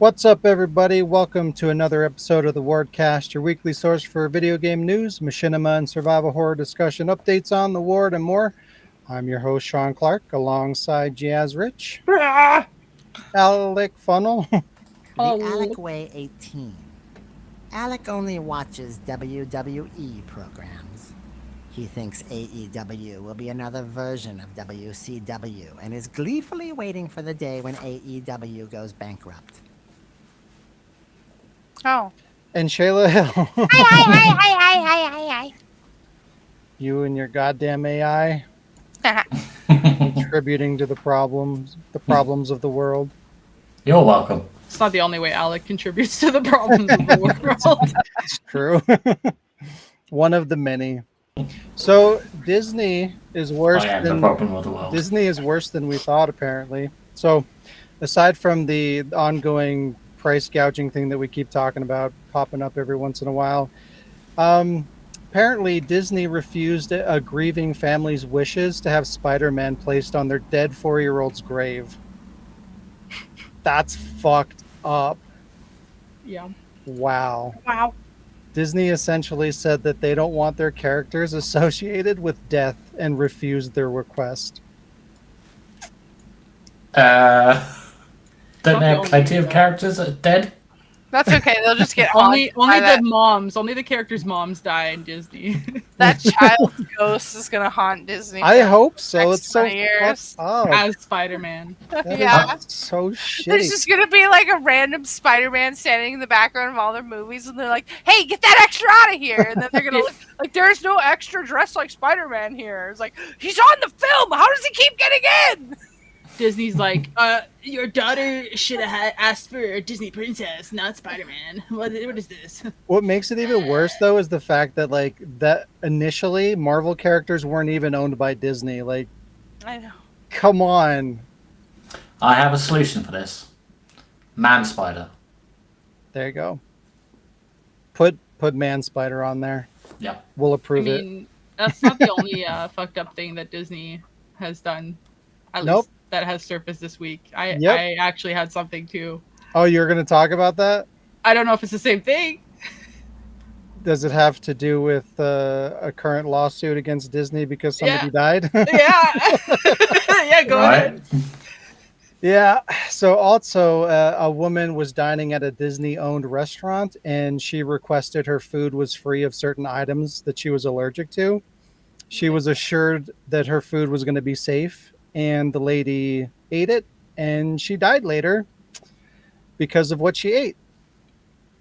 What's up, everybody? Welcome to another episode of the Wardcast, your weekly source for video game news, machinima, and survival horror discussion, updates on the Ward, and more. I'm your host, Sean Clark, alongside Jazz Rich, Ah! Alec Funnel, The Oh, Alec Way 18. Alec only watches WWE programs. He thinks AEW will be another version of WCW and is gleefully waiting for the day when AEW goes bankrupt. Oh. and Shayla Hill. Hi. You and your goddamn AI contributing to the problems of the world. You're welcome. It's not the only way Alec contributes to the problems of the world. It's true. One of the many. So Disney is worse I am the than problem of the world. Disney is worse than we thought, apparently. So, aside from the ongoing price gouging thing that we keep talking about, popping up every once in a while, apparently Disney refused a grieving family's wishes to have Spider-Man placed on their dead 4-year-old's grave. That's fucked up. Yeah. Wow. Wow. Disney essentially said that they don't want their characters associated with death and refused their request. Don't they Not have the plenty only of characters that are dead? That's okay. They'll just get Only haunted by that. the moms, only the characters' moms die in Disney. That child's ghost is gonna haunt Disney. I for hope so. next It's so 20 years. fucked up. As Spider-Man. That Yeah. is so shitty. There's just gonna be like a random Spider-Man standing in the background of all their movies, and they're like, "Hey, get that extra out of here!" And then they're gonna look like, "There's no extra dressed like Spider-Man here." It's like, he's on the film. How does he keep getting in? Disney's like, your daughter should have asked for a Disney princess, not Spider-Man. What is this? What makes it even worse, though, is the fact that that initially Marvel characters weren't even owned by Disney. Like, I know. come on. I have a solution for this. Man Spider. There you go. Put Man Spider on there. Yeah. We'll I approve it. mean, that's not the only fucked up thing that Disney has done. At Nope. least that has surfaced this week. I actually had something too. Oh, you're going to talk about that? I don't know if it's the same thing. Does it have to do with a current lawsuit against Disney because somebody died? Yeah. Yeah, go ahead. Yeah. So also, a woman was dining at a Disney-owned restaurant, and she requested her food was free of certain items that she was allergic to. She was assured that her food was going to be safe, and the lady ate it, and she died later because of what she ate.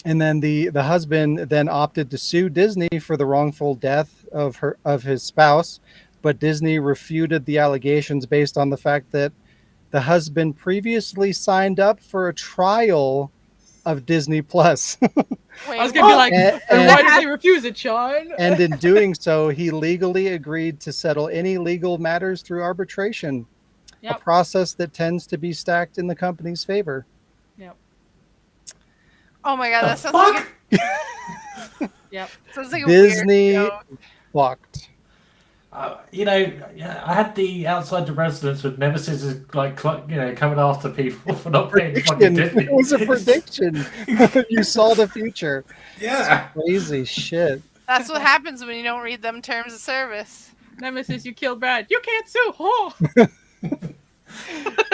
And then the husband then opted to sue Disney for the wrongful death of his spouse, but Disney refuted the allegations based on the fact that the husband previously signed up for a trial of Disney Plus. Wait, I was gonna be like, And- why did they refuse it, Sean? And in doing so, he legally agreed to settle any legal matters through arbitration, a Yep. process that tends to be stacked in the company's favor. Yep. oh my god, The that sounds like Yep. sounds like a Disney weird joke. fucked. I had the outside the residence with Nemesis is coming after people for not paying fucking Disney. It was a prediction. You saw the future. Yeah. Crazy shit. That's what happens when you don't read them terms of service. Nemesis, you killed Brad. You can't sue. Oh.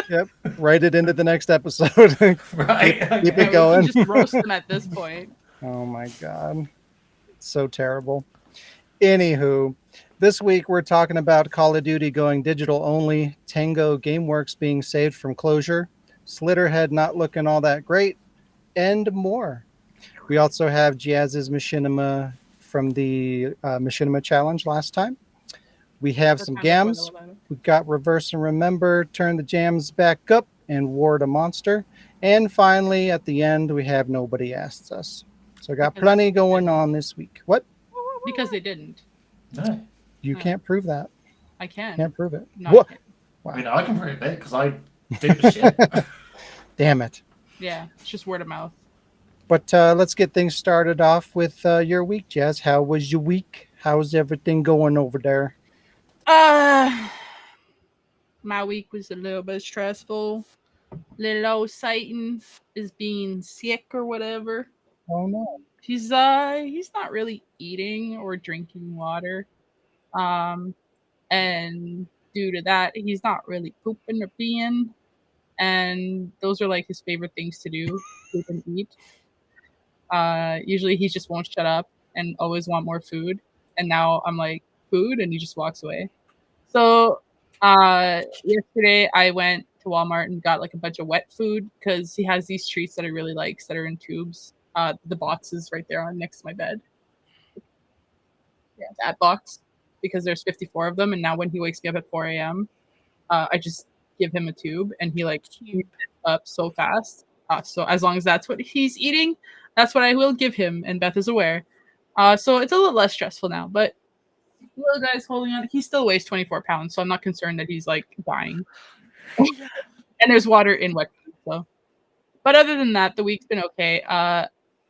Yep. Write it into the next episode. Right. Keep Yeah, it we can going. just roast them at this point. Oh my god. It's so terrible. Anywho, this week we're talking about Call of Duty going digital only, Tango Gameworks being saved from closure, Slitterhead not looking all that great, and more. We also have Jazz's Machinima from the Machinima Challenge last time. We have some gams. We've got Reverse and Remember, Turn the Jams Back Up, and Ward a Monster. And finally, at the end, we have Nobody Asks Us. So I got plenty going on this week. What? Because they didn't. No. You can't prove that. I can. Can't prove it. No, What? I mean, I can prove it because I did the shit. Damn it. Yeah, it's just word of mouth. But let's get things started off with your week, Jazz. How was your week? How's everything going over there? My week was a little bit stressful. Little Satan is being sick or whatever. Oh no. He's not really eating or drinking water. Um and due to that, he's not really pooping or peeing. And those are like his favorite things to do, poop and eat. Usually he just won't shut up and always want more food. And now I'm like, food, and he just walks away. So yesterday I went to Walmart and got like a bunch of wet food because he has these treats that I really likes that are in tubes. The box is right there on next to my bed. Yeah, that box, because there's 54 of them, and now when he wakes me up at 4 a.m., I just give him a tube, and he like eats it up so fast. So as long as that's what he's eating, that's what I will give him, and Beth is aware. So it's a little less stressful now, but little guy's holding on. He still weighs 24 pounds, so I'm not concerned that he's like dying. And there's water in wet food, so. But other than that, the week's been okay.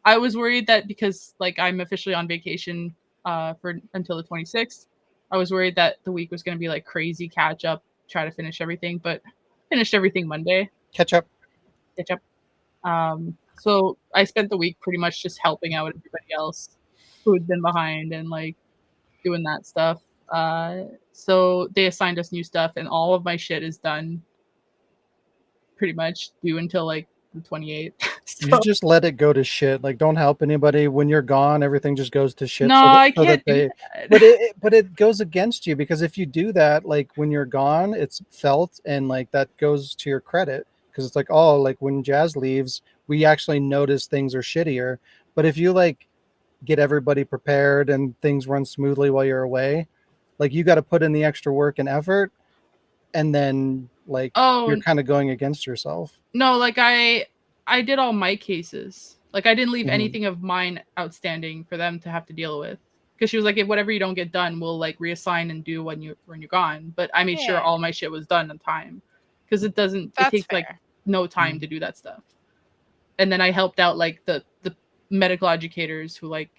I was worried that because like I'm officially on vacation for until the 26th, I was worried that the week was going to be like crazy catch up, try to finish everything, but finished everything Monday. Catch up. Catch up. So I spent the week pretty much just helping out everybody else who had been behind and like doing that stuff. So they assigned us new stuff, and all of my shit is done pretty much due until like the 28th. You So, just let it go to shit. Like, don't help anybody. When you're gone, everything just goes to shit. no, so I so can't do they. that. But it goes against you because if you do that, like when you're gone, it's felt and like that goes to your credit because it's like, oh, like when Jazz leaves, we actually notice things are shittier. But if you like get everybody prepared and things run smoothly while you're away, like you got to put in the extra work and effort, and then like you're Oh kind of going against yourself. no, like I did all my cases. Like I didn't leave Mhm. anything of mine outstanding for them to have to deal with. Because she was like, if whatever you don't get done, we'll like reassign and do when you're gone. But I made sure Yeah. all my shit was done on time. Because it That's takes like fair. no time to do that stuff. And then I helped out like the medical educators who like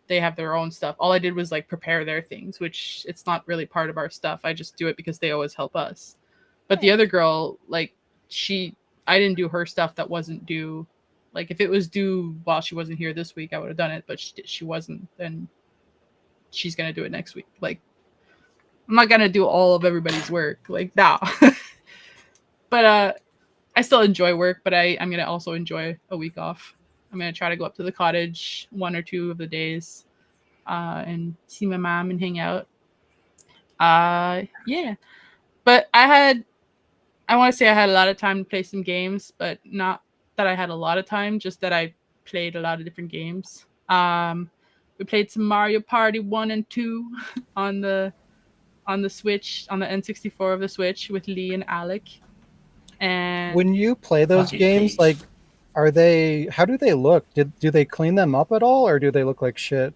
they have their own stuff. All I did was like prepare their things, which it's not really part of our stuff. I just do it because they always help us. But the other girl, like I didn't do her stuff that wasn't due. Like if it was due while she wasn't here this week, I would have done it. But she wasn't. Then she's gonna do it next week. Like I'm not gonna do all of everybody's work. Like no. But I still enjoy work. But I'm gonna also enjoy a week off. I'm gonna try to go up to the cottage 1 or 2 of the days, and see my mom and hang out. Yeah. But I want to say I had a lot of time to play some games, but not that I had a lot of time, just that I played a lot of different games. We played some Mario Party 1 and 2 on the Switch, on the N64 of the Switch with Lee and Alec. And When you play those Fucking games, Peach. like, are they? How do they look? Do they clean them up at all, or do they look like shit?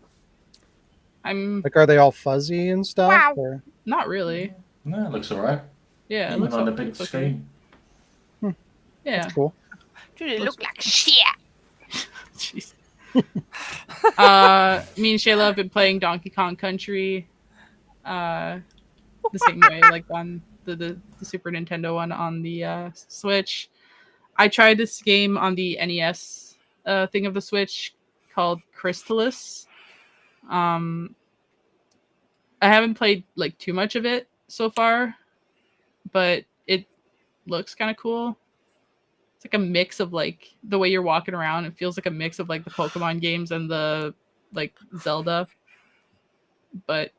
I'm Like, are they all fuzzy and stuff? Wow. Or not really. No, it looks alright. Yeah, it Even looks on the it big looks okay. screen. Yeah. that's cool. Dude, it look like shit. Jeez. Me and Shayla have been playing Donkey Kong Country the same way, like on the Super Nintendo one on the Switch. I tried this game on the NES thing of the Switch called Crystalis. I haven't played like too much of it so far, but it looks kind of cool. It's like a mix of like the way you're walking around. It feels like a mix of like the Pokemon games and the like Zelda. But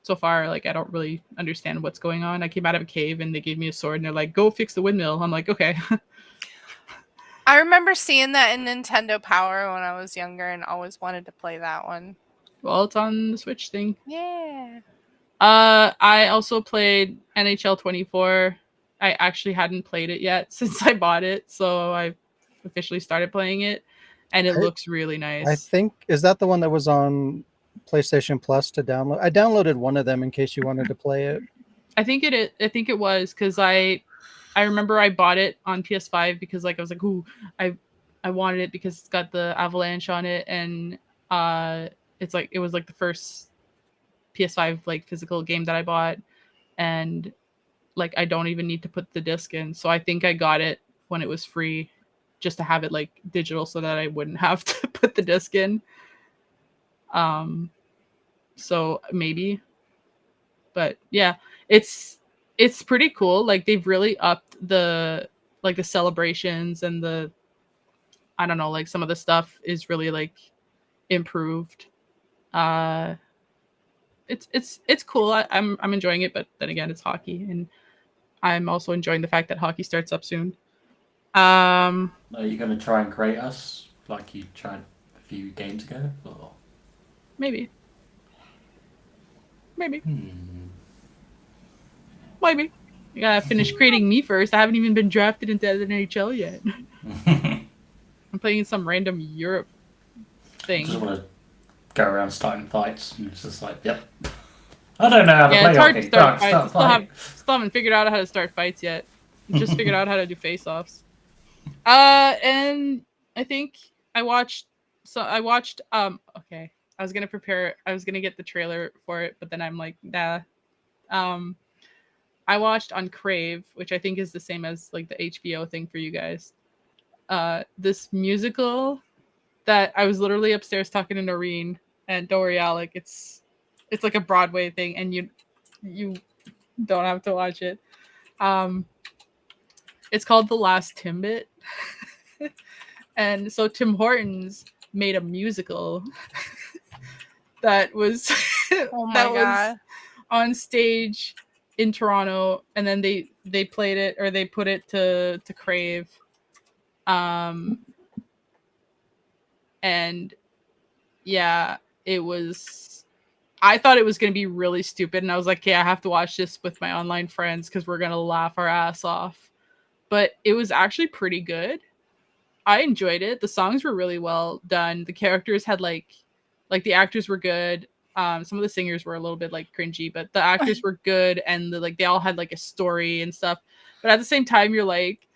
so far, like I don't really understand what's going on. I came out of a cave and they gave me a sword and they're like, "Go fix the windmill." I'm like, "Okay." I remember seeing that in Nintendo Power when I was younger and always wanted to play that one. Well, it's on the Switch thing. Yeah. I also played NHL 24. I actually hadn't played it yet since I bought it, so I officially started playing it, and it I- looks really nice. I think is that the one that was on PlayStation Plus to download. I downloaded one of them in case you wanted to play it. I think it was because I remember I bought it on PS5 because like I was like, ooh, I wanted it because it's got the Avalanche on it, and it's like it was like the first PS5 like physical game that I bought, and like I don't even need to put the disc in, so I think I got it when it was free, just to have it like digital so that I wouldn't have to put the disc in. So maybe, but yeah, it's pretty cool. Like they've really upped the like the celebrations and the, I don't know, like some of the stuff is really like improved. Uh, it's cool. I'm enjoying it, but then again, it's hockey, and I'm also enjoying the fact that hockey starts up soon. Are you going to try and create us like you tried a few games ago? Or... Maybe. Maybe. Hmm. Maybe. You gotta finish creating me first. I haven't even been drafted into the NHL yet. I'm playing in some random Europe thing. Just want to go around starting fights, and it's just like, yep. I don't know how to Yeah, play it's hard hockey. to start Start fights. fight. Still haven't figured out how to start fights yet. Just figured out how to do face-offs. And I think I watched. Okay, I was gonna get the trailer for it, but then I'm like, nah. I watched on Crave, which I think is the same as like the HBO thing for you guys. This musical that I was literally upstairs talking to Noreen, and don't worry, Alec, it's like a Broadway thing, and you don't have to watch it. It's called The Last Timbit. And so Tim Hortons made a musical that was Oh my that was god. on stage in Toronto, and then they played it, or they put it to Crave. And yeah, I thought it was going to be really stupid, and I was like, okay, I have to watch this with my online friends because we're going to laugh our ass off. But it was actually pretty good. I enjoyed it. The songs were really well done. The characters had like the actors were good. Some of the singers were a little bit like cringy, but the actors were good, and they all had like a story and stuff. But at the same time, you're like,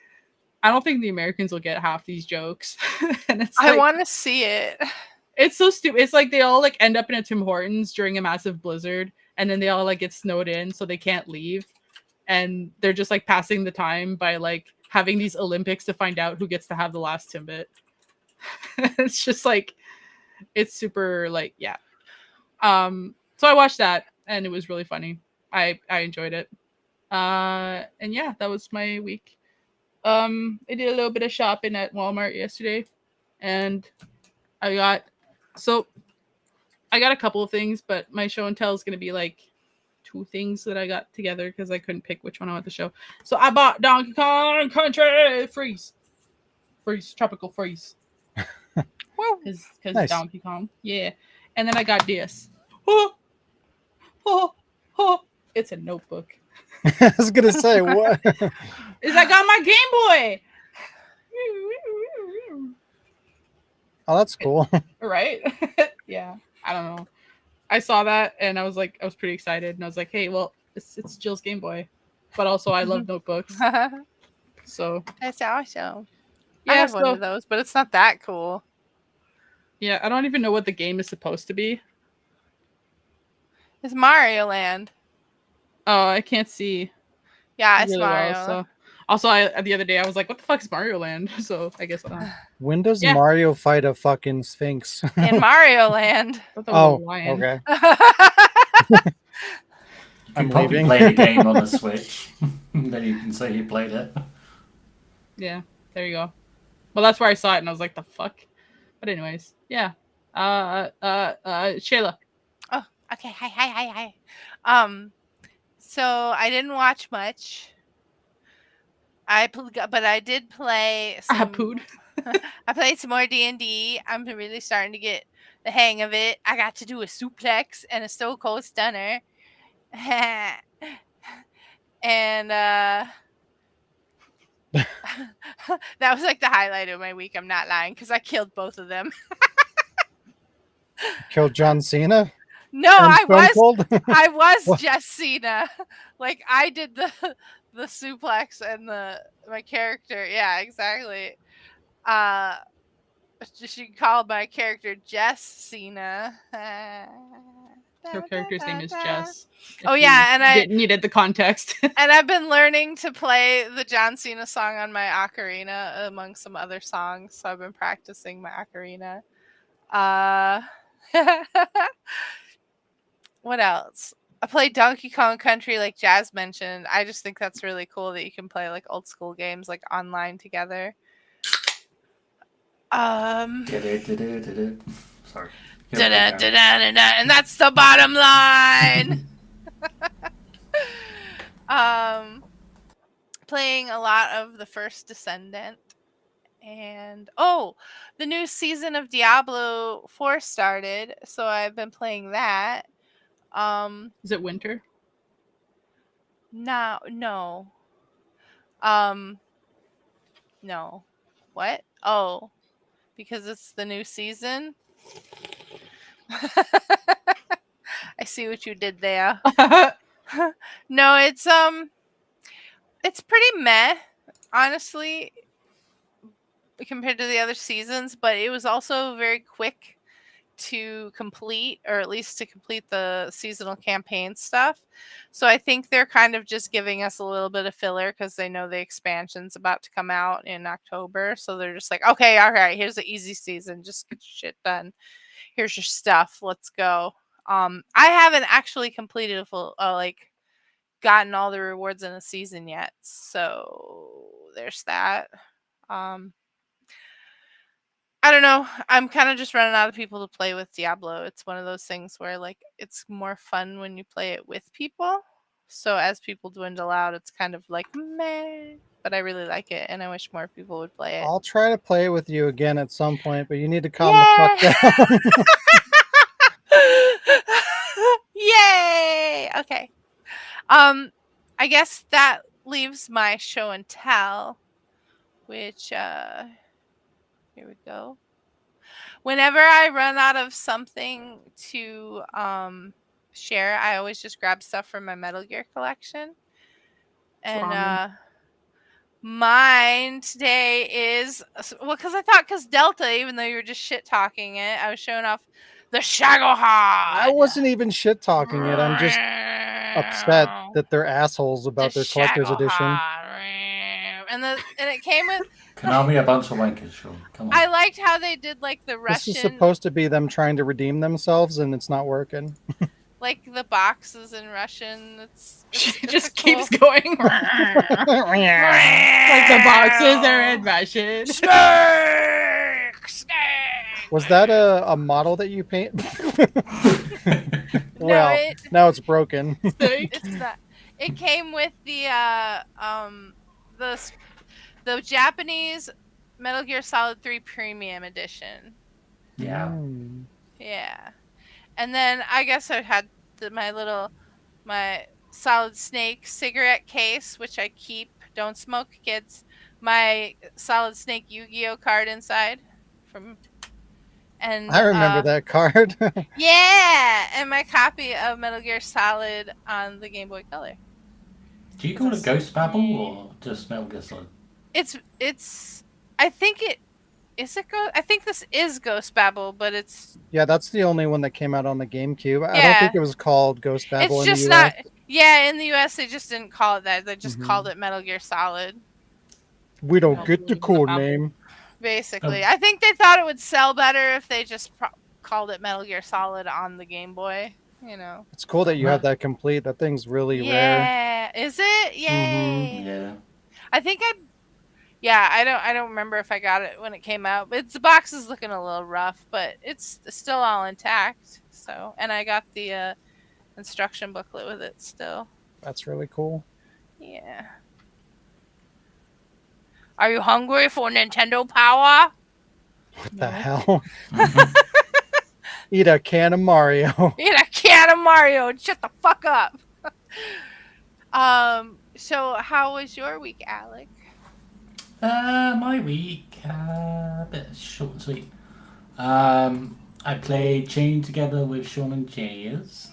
I don't think the Americans will get half these jokes. And it's I like, want to see it. it's so stupid. It's like they all like end up in a Tim Hortons during a massive blizzard, and then they all like get snowed in, so they can't leave, and they're just like passing the time by like having these Olympics to find out who gets to have the last Timbit. It's just like, it's super like, yeah. So I watched that, and it was really funny. I enjoyed it. And yeah, that was my week. I did a little bit of shopping at Walmart yesterday, and I got a couple of things, but my show and tell is gonna be like 2 things that I got together because I couldn't pick which one I want to show. So I bought Donkey Kong Country Freeze, Tropical Freeze, because Nice. Donkey Kong, yeah. And then I got this. Oh, oh, oh. It's a notebook. I was gonna say what? I got my Game Boy. Oh, that's cool. Right? Yeah. I don't know. I saw that and I was pretty excited, and I was like, hey, well, it's Jill's Game Boy, but also I love notebooks. So That's awesome. yeah, I have one of those, but it's not that cool. Yeah, I don't even know what the game is supposed to be. It's Mario Land. Oh, I can't see. Yeah, it's really Mario. well, so also, the other day I was like, what the fuck is Mario Land? So I guess When does Yeah. Mario fight a fucking Sphinx? In Mario Land. I thought that was a Oh, lion. okay. You I'm could probably leaving. play the game on the Switch. Then you can say you played it. Yeah, there you go. Well, that's where I saw it, and I was like, the fuck. But anyways, yeah. Shayla. Oh, okay. Hi. So I didn't watch much. But I did play some. Pooed. I played some more D&D. I'm really starting to get the hang of it. I got to do a suplex and a Stone Cold Stunner. And that was like the highlight of my week. I'm not lying, because I killed both of them. Killed John Cena? No, and I Stone was Cold? I was What? just Cena. Like, I did the suplex and my character. Yeah, exactly. She called my character Jess Cena. Her character's name is Jess. Oh, yeah, and I needed the context. and I've been learning to play the John Cena song on my ocarina among some other songs. So I've been practicing my ocarina. What else? I played Donkey Kong Country, like Jazz mentioned. I just think that's really cool that you can play like old school games like online together. Sorry. And that's the bottom line. Playing a lot of the first Descendant. And the new season of Diablo 4 started, so I've been playing that. Is it winter? No. No. What? Oh, because it's the new season. I see what you did there. No, it's pretty meh, honestly, compared to the other seasons, but it was also very quick to complete, or at least to complete the seasonal campaign stuff. So I think they're kind of just giving us a little bit of filler because they know the expansion's about to come out in October. So they're just like, okay, all right, here's the easy season. Just get your shit done. Here's your stuff. Let's go. I haven't actually completed a full, gotten all the rewards in a season yet. So there's that. I don't know. I'm kind of just running out of people to play with Diablo. It's one of those things where like it's more fun when you play it with people. So as people dwindle out, it's kind of like meh. But I really like it, and I wish more people would play it. I'll try to play with you again at some point, but you need to calm the fuck down. Yay! Okay. I guess that leaves my show and tell, which here we go. Whenever I run out of something to share, I always just grab stuff from my Metal Gear collection. And mine today is, because Delta, even though you were just shit talking it, I was showing off the Shagohod. I wasn't even shit talking it. I'm just upset that they're assholes about their collector's edition. And it came with Konami a bunch of wankers, Sean. Come on. I liked how they did like the Russian. This is supposed to be them trying to redeem themselves, and it's not working. Like the boxes in Russian. It just keeps going. Like the boxes are in Russian. Snake! Was that a model that you paint? Well, No, now it's broken. It's not. It came with the Japanese Metal Gear Solid 3 Premium Edition. Yeah. Yeah. And then I guess I had my Solid Snake cigarette case, which I keep. Don't smoke, kids. My Solid Snake Yu-Gi-Oh card inside. And I remember that card. Yeah, and my copy of Metal Gear Solid on the Game Boy Color. Do you call it Ghost Babble or just Metal Gear Solid? I think it is it Ghost. I think this is Ghost Babble, but it's that's the only one that came out on the GameCube. Yeah. I don't think it was called Ghost Babble. It's just in the US. not. Yeah, in the US they just didn't call it that. They just called it Metal Gear Solid. We don't get the code name. Basically, I think they thought it would sell better if they just called it Metal Gear Solid on the Game Boy. You know. It's cool that you have that complete. That thing's really rare. Yeah, is it? Yay! Yeah. I think I don't remember if I got it when it came out. But the box is looking a little rough, but it's still all intact. So, and I got the instruction booklet with it still. That's really cool. Yeah. Are you hungry for Nintendo Power? What the hell? Eat a can of Mario. Eat a can of Mario and shut the fuck up. So how was your week, Alec? My week, a bit short and sweet. I played Chain together with Sean and Jay's.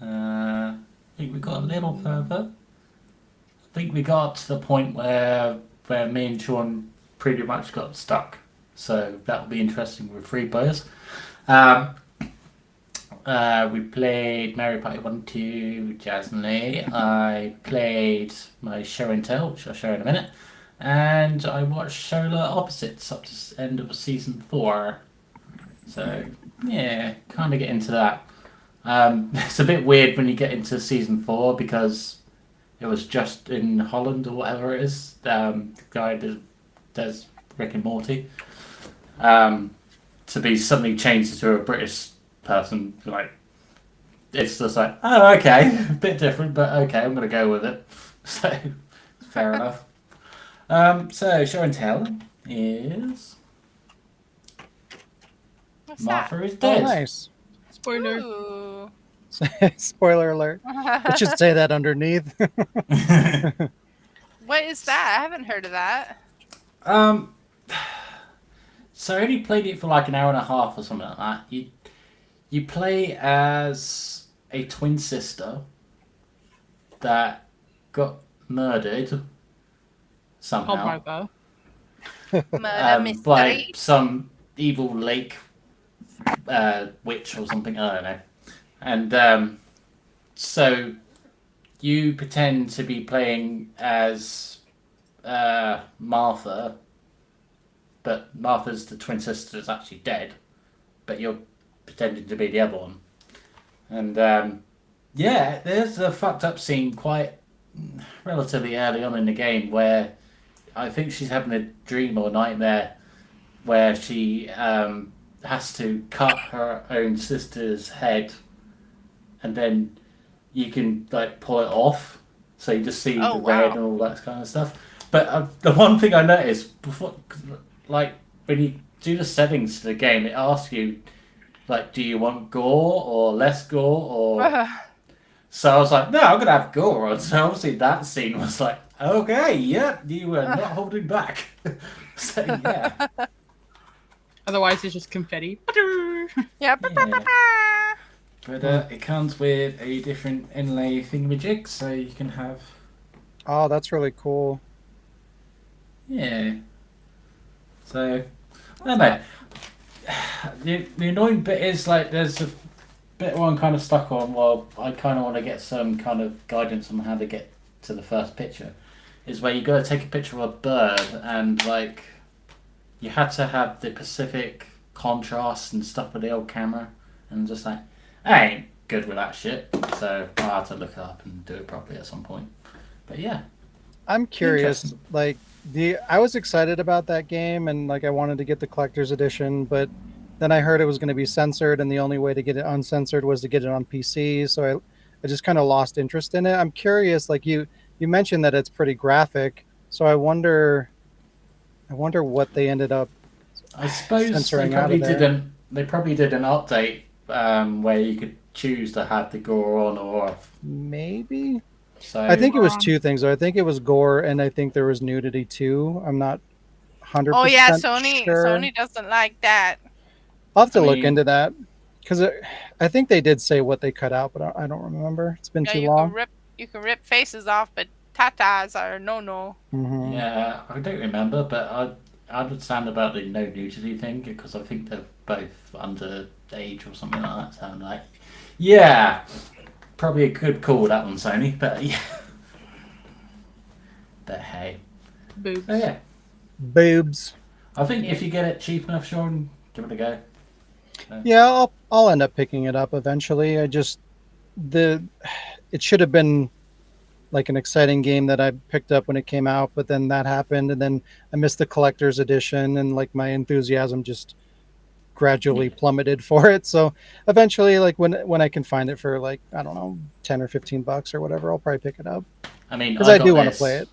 I think we got a little further. I think we got to the point where me and Sean pretty much got stuck. So that will be interesting with 3 players. We played Mario Party 1 2, Jazz and Lee. I played my show and tell, which I'll show in a minute. And I watched Solar Opposites up to end of season 4. So, yeah, kind of get into that. It's a bit weird when you get into season 4 because it was just in Holland or whatever it is. The guy that does Rick and Morty. To be suddenly changed to a British person, like, it's just like, oh, okay, a bit different, but okay, I'm going to go with it. So, fair enough. So, show and tell is What's Martha is Oh, dead. nice. Spoiler. Ooh. Spoiler alert. It should say that underneath. What is that? I haven't heard of that. So I only played it for like an hour and a half or something like that. You play as a twin sister that got murdered Oh somehow my god. Murder by mystery. some evil lake witch or something. I don't know. And so you pretend to be playing as Martha, but Martha's the twin sister is actually dead, but you're pretending to be the other one. And yeah, there's a fucked up scene quite relatively early on in the game where I think she's having a dream or nightmare where she has to cut her own sister's head, and then you can like pull it off, so you just see Oh, the red wow. and all that kind of stuff. But the one thing I noticed before, like when you do the settings to the game, it asks you like, do you want gore or less gore or so I was like, no, I'm gonna have gore on. So obviously that scene was like, okay, yep, you were not holding back. So yeah. Otherwise, it's just confetti. Yeah. But it comes with a different inlay thingamajig, so you can have Oh, that's really cool. yeah. So I don't know. The annoying bit is like there's a bit where I'm kind of stuck on. Well, I kind of want to get some kind of guidance on how to get to the first picture. Is where you got to take a picture of a bird and like you had to have the specific contrast and stuff with the old camera, and just like I ain't good with that shit. So I'll have to look it up and do it properly at some point. But yeah, I'm curious. Interesting. Like I was excited about that game, and like I wanted to get the collector's edition, but then I heard it was going to be censored, and the only way to get it uncensored was to get it on PC. So I just kind of lost interest in it. I'm curious. Like you mentioned that it's pretty graphic, so I wonder what they ended up I suppose censoring they out probably of there. didn't. They probably did an update where you could choose to have the gore on or off. Maybe. So I think it was Wrong. two things. Though. I think it was gore, and I think there was nudity too. I'm not 100% Oh yeah, Sony. sure. Sony doesn't like that. I'll have to I look mean- into that because I think they did say what they cut out, but I don't remember. It's been Yeah, too you long. can rip faces off, but tatas are no. Mhm. yeah, I don't remember, but I understand about the no nudity thing because I think they're both under age or something like that. So I'm like, yeah, probably a good call that one, Sony. But yeah, but hey, Boobs. so yeah, Boobs. I think if you get it cheap enough, Sean, give it a go. Yeah, I'll end up picking it up eventually. I just it should have been like an exciting game that I picked up when it came out, but then that happened, and then I missed the collector's edition, and like my enthusiasm just gradually plummeted for it. So eventually, like when I can find it for like I don't know, $10 or $15 or whatever, I'll probably pick it up I mean, because I got do want to this- play it.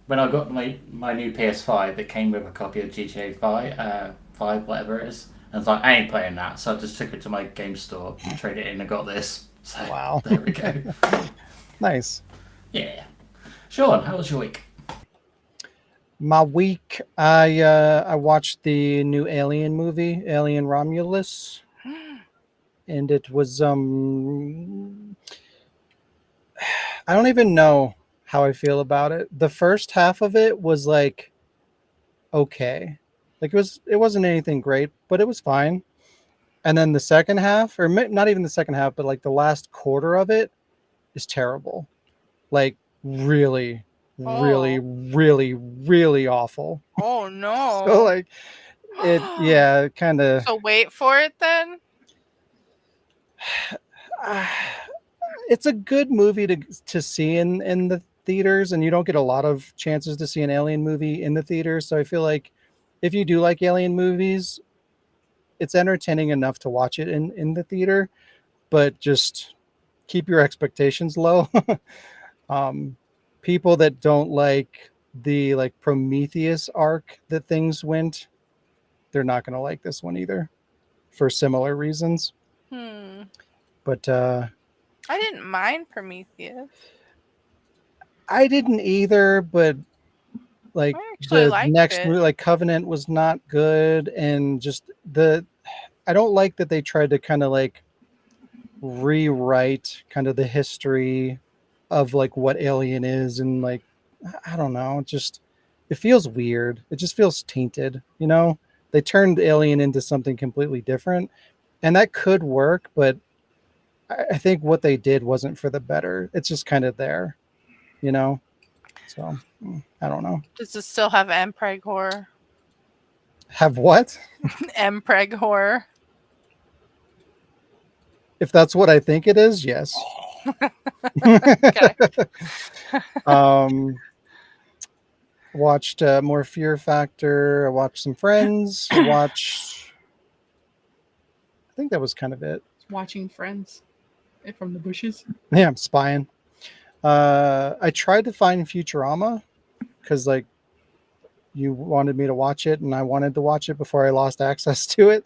When I got my new PS5, it came with a copy of GTA 5, whatever it is. And I was like, I ain't playing that. So I just took it to my game store, traded it in, and got this. So Wow. there we go. Nice. Yeah. Sean, how was your week? My week, I watched the new Alien movie, Alien Romulus, and it was I don't even know how I feel about it. The first half of it was like okay. Like it wasn't anything great, but it was fine. And then the second half, or not even the second half, but like the last quarter of it is terrible. Like really, really, Oh. really awful. Oh So no. like yeah, kind of. So wait for it then. It's a good movie to see in the theaters, and you don't get a lot of chances to see an alien movie in the theater. So I feel like if you do like alien movies, it's entertaining enough to watch it in the theater, but just keep your expectations low. um, People that don't like the like Prometheus arc that things went, they're not going to like this one either for similar reasons. Hmm. But I didn't mind Prometheus. I didn't either, but like I actually the liked next it. movie, like Covenant was not good, and just the I don't like that they tried to kind of like rewrite kind of the history of like what Alien is, and like I don't know, just it feels weird. It just feels tainted, you know? They turned Alien into something completely different, and that could work, but I think what they did wasn't for the better. It's just kind of there, you know? So I don't know. Does it still have Mpreg horror? Have what? Mpreg horror. If that's what I think it is, yes. Okay. um, watched more Fear Factor. I watched some Friends. I think that was kind of it. Watching Friends from the bushes. Yeah, I'm spying. I tried to find Futurama because like you wanted me to watch it, and I wanted to watch it before I lost access to it,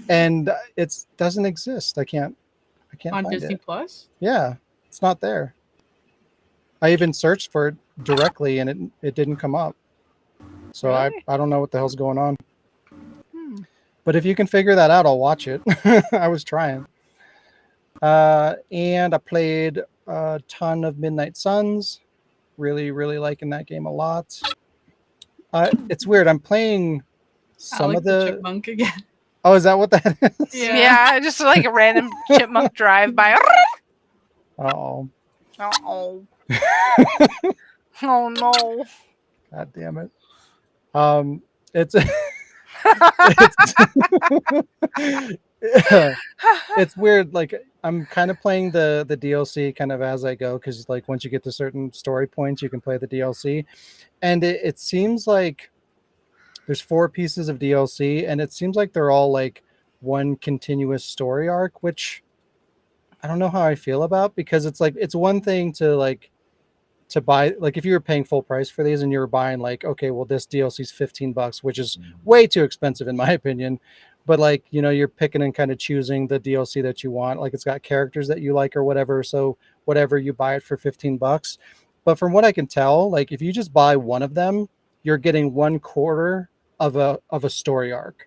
and it doesn't exist. I can't On find Disney it. Plus. Yeah, it's not there. I even searched for it directly, and it didn't come up. So Really? I don't know what the hell's going on. Hmm. But if you can figure that out, I'll watch it. I was trying. And I played a ton of Midnight Suns. Really, really liking that game a lot. It's weird. I'm playing some of Alex the the. Chipmunk again. Oh, is that what that is? Yeah. Yeah, just like a random chipmunk drive by. Oh, Oh. Oh no. god damn it. It's it's weird. Like I'm kind of playing the DLC kind of as I go, because like once you get to certain story points, you can play the DLC, and it seems like there's 4 pieces of DLC, and it seems like they're all like one continuous story arc, which I don't know how I feel about, because it's like it's one thing to like to buy, like if you were paying full price for these and you were buying like, okay, well this DLC is $15, which is way too expensive in my opinion, but like, you know, you're picking and kind of choosing the DLC that you want, like it's got characters that you like or whatever, so whatever, you buy it for $15. But from what I can tell, like if you just buy one of them, you're getting 1/4 of a story arc.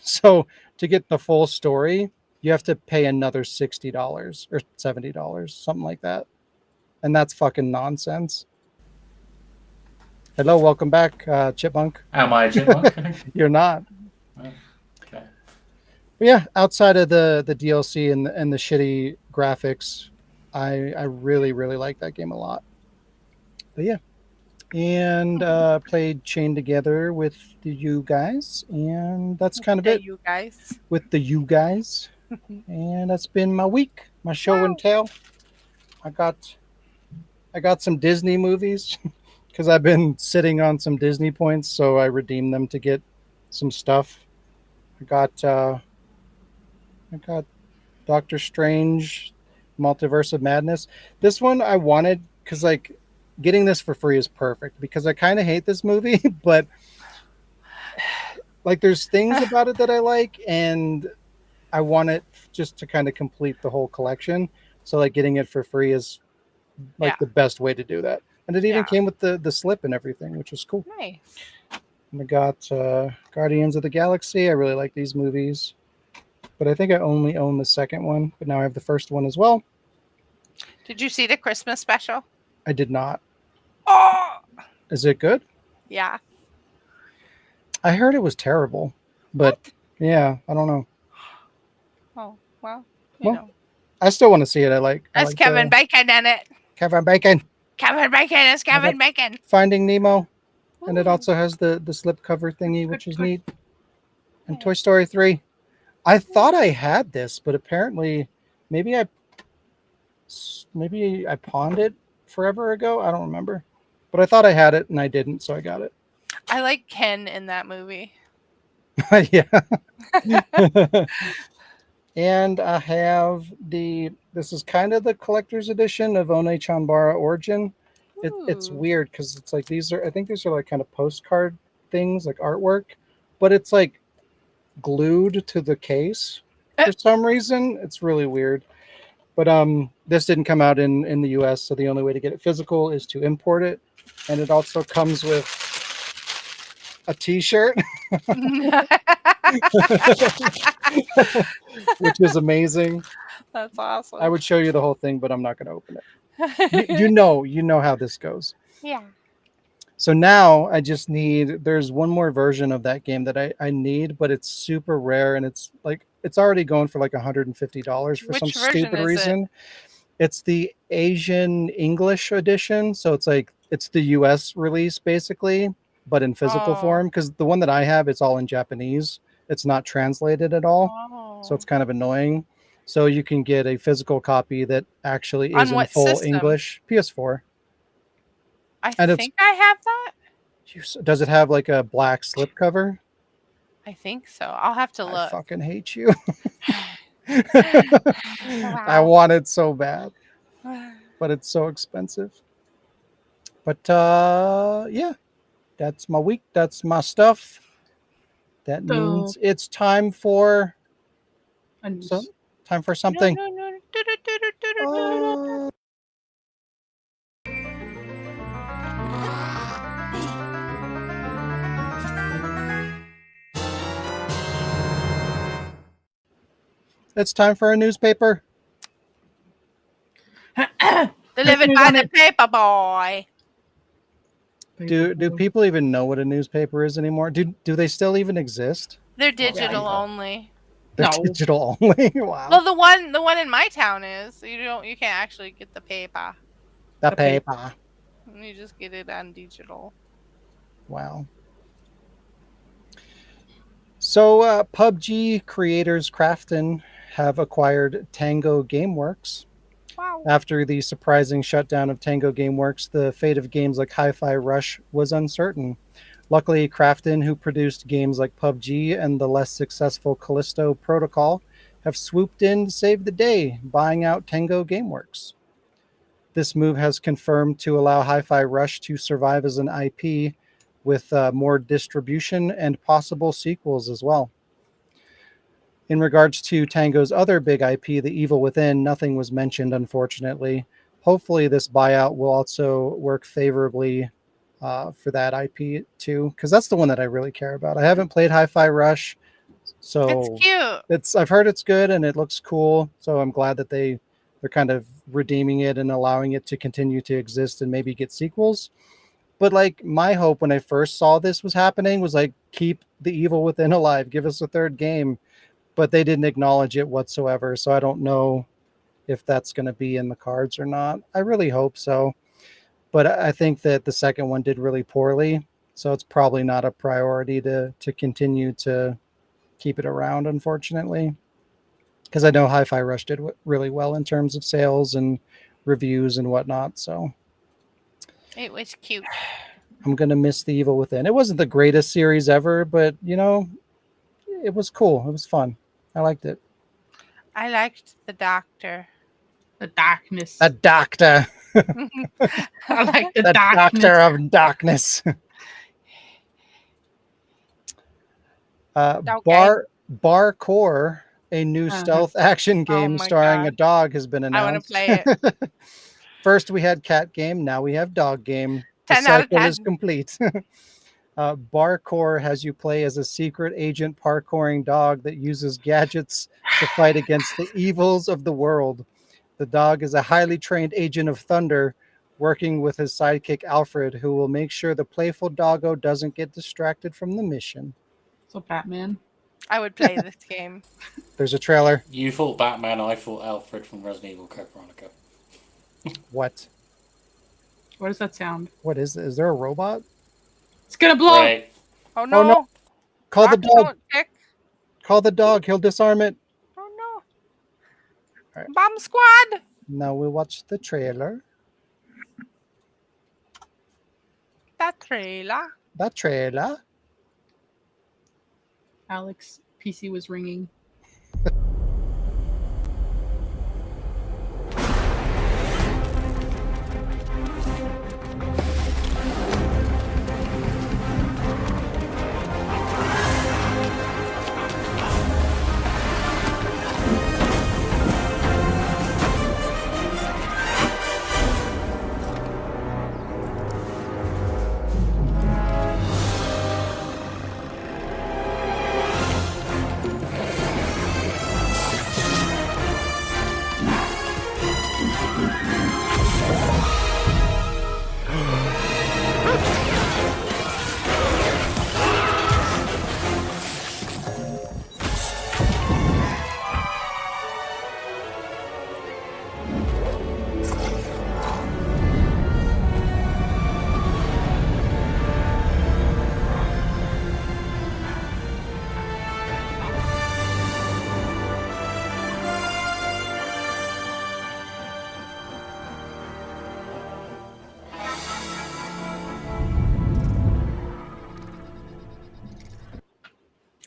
So to get the full story, you have to pay another $60 or $70, something like that, and that's fucking nonsense. Hello, welcome back, Chipmunk. Am I a chipmunk? I think. You're not. Oh, okay. But yeah, outside of the DLC and the shitty graphics, I really really like that game a lot. But yeah, and played Chain Together with you guys, and that's kind of Hey, it you guys. with the you guys. And that's been my week, my show and tell. I got some Disney movies because I've been sitting on some Disney points, so I redeemed them to get some stuff. I got Doctor Strange, Multiverse of Madness. This one I wanted because like getting this for free is perfect, because I kind of hate this movie, but like there's things about it that I like, and I want it just to kind of complete the whole collection. So like getting it for free is like Yeah. the best way to do that. And it even Yeah. came with the slip and everything, which was cool. Nice. And I got Guardians of the Galaxy. I really like these movies, but I think I only own the second one. But now I have the first one as well. Did you see the Christmas special? I did not. Oh. Is it good? Yeah. I heard it was terrible, but What? yeah, I don't know. Oh, well, Well, I still want to see it. I like That's Kevin Bacon in it. Kevin Bacon. Kevin Bacon is Kevin Bacon. Finding Nemo, and it Ooh. also has the slipcover thingy, which is neat. And Yeah. Toy Story 3. I thought I had this, but apparently, maybe I pawned it forever ago. I don't remember, but I thought I had it and I didn't, so I got it. I like Ken in that movie. Yeah. And I have this is kind of the collector's edition of One Chanbara Origin. It's Ooh. weird because it's like I think these are like kind of postcard things, like artwork, but it's like glued to the case for some reason. It's really weird. But this didn't come out in the US, so the only way to get it physical is to import it. And it also comes with a t-shirt, which is amazing. That's awesome. I would show you the whole thing, but I'm not going to open it. You know how this goes. Yeah. So now I just there's one more version of that game that I need, but it's super rare and it's already going for like $150 for some Which version stupid is it? reason. It's the Asian English edition, so it's the US release basically, but in physical Oh. form, because the one that I have, it's all in Japanese. It's not translated at all. So Oh. it's kind of annoying. So you can get a physical copy that actually On is in what full system? English. PS4. I And think I have that. Does it have like a black slipcover? I think so. I'll have to I look. fucking hate you. Wow. I want it so bad, but it's so expensive. But yeah, that's my week. That's my stuff. That means it's time for something. It's time for a newspaper. Delivered by the paper boy. Do people even know what a newspaper is anymore? Do they still even exist? They're digital only. They're digital only. Wow. Well, the one in my town is. You can't actually get the paper. The paper. You just get it on digital. Wow. So PUBG creators Krafton have acquired Tango Gameworks. Wow. After the surprising shutdown of Tango Gameworks, the fate of games like Hi-Fi Rush was uncertain. Luckily, Krafton, who produced games like PUBG and the less successful Callisto Protocol, have swooped in to save the day, buying out Tango Gameworks. This move has confirmed to allow Hi-Fi Rush to survive as an IP with more distribution and possible sequels as well. In regards to Tango's other big IP, The Evil Within, nothing was mentioned, unfortunately. Hopefully this buyout will also work favorably for that IP too, because that's the one that I really care about. I haven't played Hi-Fi Rush, so it's cute. I've heard it's good and it looks cool, so I'm glad that they're kind of redeeming it and allowing it to continue to exist and maybe get sequels. But like my hope when I first saw this was happening was like, keep The Evil Within alive, give us a third game. But they didn't acknowledge it whatsoever, so I don't know if that's going to be in the cards or not. I really hope so. But I think that the second one did really poorly, so it's probably not a priority to continue to keep it around, unfortunately. Because I know Hi-Fi Rush did really well in terms of sales and reviews and whatnot, so it was cute. I'm going to miss The Evil Within. It wasn't the greatest series ever, but, it was cool. It was fun. I liked it. I liked the doctor. The darkness. A doctor. I like the doctor of darkness. Barcore, a new stealth action game starring a dog, has been announced. I want to play it. First we had cat game, now we have dog game. The 10 out of 10. cycle is complete. Barcore has you play as a secret agent parkouring dog that uses gadgets to fight against the evils of the world. The dog is a highly trained agent of thunder, working with his sidekick Alfred, who will make sure the playful doggo doesn't get distracted from the mission. So Batman. I would play this game. There's a trailer. You thought Batman, I thought Alfred from Resident Evil Code Veronica. What? What does that sound? What is it? Is there a robot? It's gonna blow. Right. Oh Oh no! no! Call the Rocks dog. don't tick. Call the dog. He'll disarm it. Oh no! Alright. Bomb squad. Now we watch the trailer. That trailer. That trailer. Alex, PC was ringing.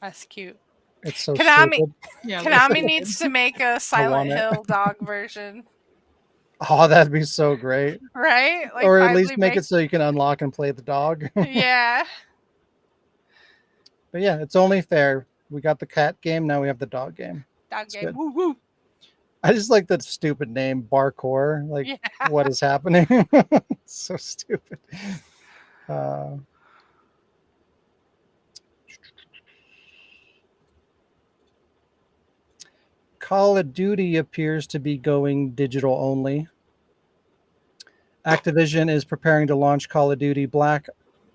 That's cute. It's so Konami- stupid. Yeah. Konami needs to make a Silent want it. Hill dog version, Oh, that'd be so great. right? Like Or at finally least make it so you can unlock and play the dog. Yeah. But yeah, it's only fair. We got the cat game. Now we have the dog game. Dog It's game. good. Woo woo. I just like the stupid name, Barcore. Like, Yeah. what is happening? It's so stupid. Call of Duty appears to be going digital only. Activision is preparing to launch Call of Duty Black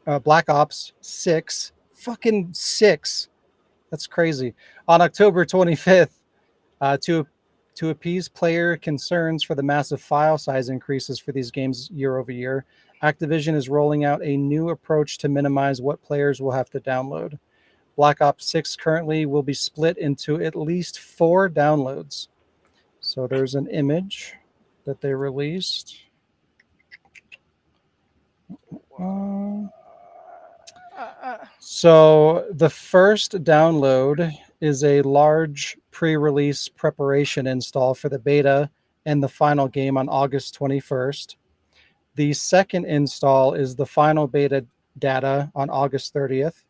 Ops 6. Fucking 6. That's crazy. On October 25th, to appease player concerns for the massive file size increases for these games year over year, Activision is rolling out a new approach to minimize what players will have to download. Black Ops 6 currently will be split into at least 4 downloads. So there's an image that they released. So the first download is a large pre-release preparation install for the beta and the final game on August 21st. The second install is the final beta data on August 30th.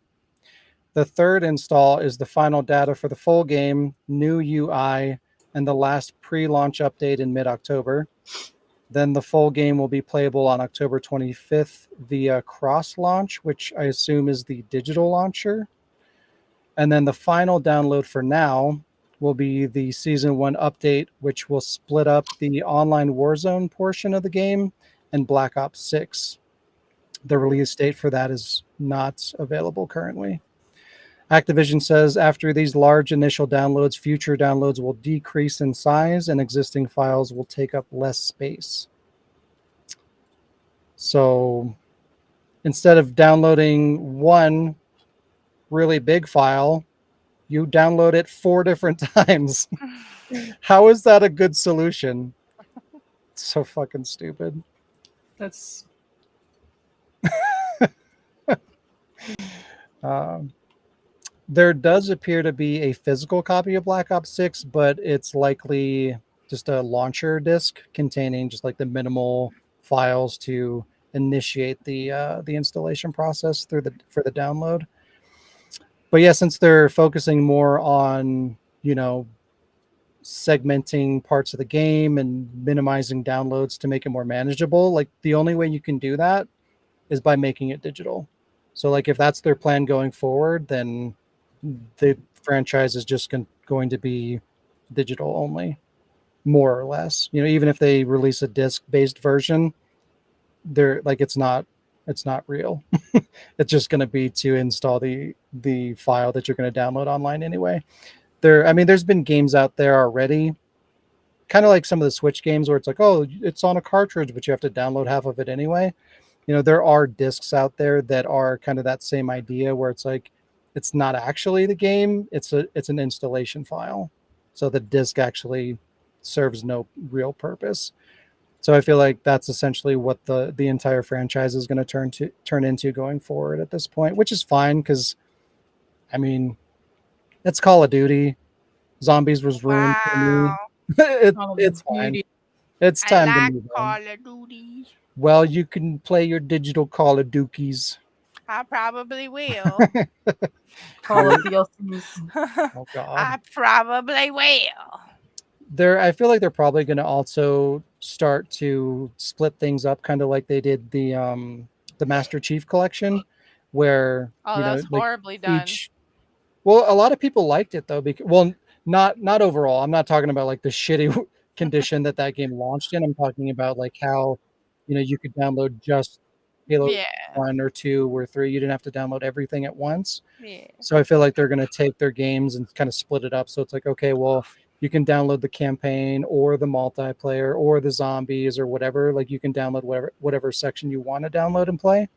The third install is the final data for the full game, new UI, and the last pre-launch update in mid-October. Then the full game will be playable on October 25th via cross-launch, which I assume is the digital launcher. And then the final download for now will be the Season 1 update, which will split up the online Warzone portion of the game and Black Ops 6. The release date for that is not available currently. Activision says after these large initial downloads, future downloads will decrease in size and existing files will take up less space. So instead of downloading one really big file, you download it 4 different times. How is that a good solution? It's so fucking stupid. That's There does appear to be a physical copy of Black Ops 6, but it's likely just a launcher disk containing just like the minimal files to initiate the installation process for the download. But yeah, since they're focusing more on, segmenting parts of the game and minimizing downloads to make it more manageable, like the only way you can do that is by making it digital. So like if that's their plan going forward, then the franchise is just going to be digital only, more or less. Even if they release a disc-based version, they're like it's not It's not real. It's just going to be to install the file that you're going to download online anyway. I mean, there's been games out there already, kind of like some of the Switch games where it's like, oh, it's on a cartridge, but you have to download half of it anyway. There are discs out there that are kind of that same idea where it's like it's not actually the game, it's an installation file. So the disc actually serves no real purpose. So I feel like that's essentially what the entire franchise is going to turn into going forward at this point, which is fine because I mean, it's Call of Duty. Zombies was ruined for me. Wow. Call of It's fine. Duty. It's I time to like move on. Call of Duty. Well, you can play your digital Call of Dookies. I probably will. Call of DLCs. Oh God. I probably will. I feel like they're probably going to also start to split things up, kind of like they did the Master Chief collection, where Oh, that's like horribly done. each. Well, a lot of people liked it though, because well, not overall. I'm not talking about like the shitty condition that game launched in. I'm talking about like how you could download just Halo Yeah. 1 or 2 or 3. You didn't have to download everything at once. Yeah. So I feel like they're going to take their games and kind of split it up. So it's like, okay, well, you can download the campaign or the multiplayer or the zombies or whatever. Like you can download whatever section you want to download and play.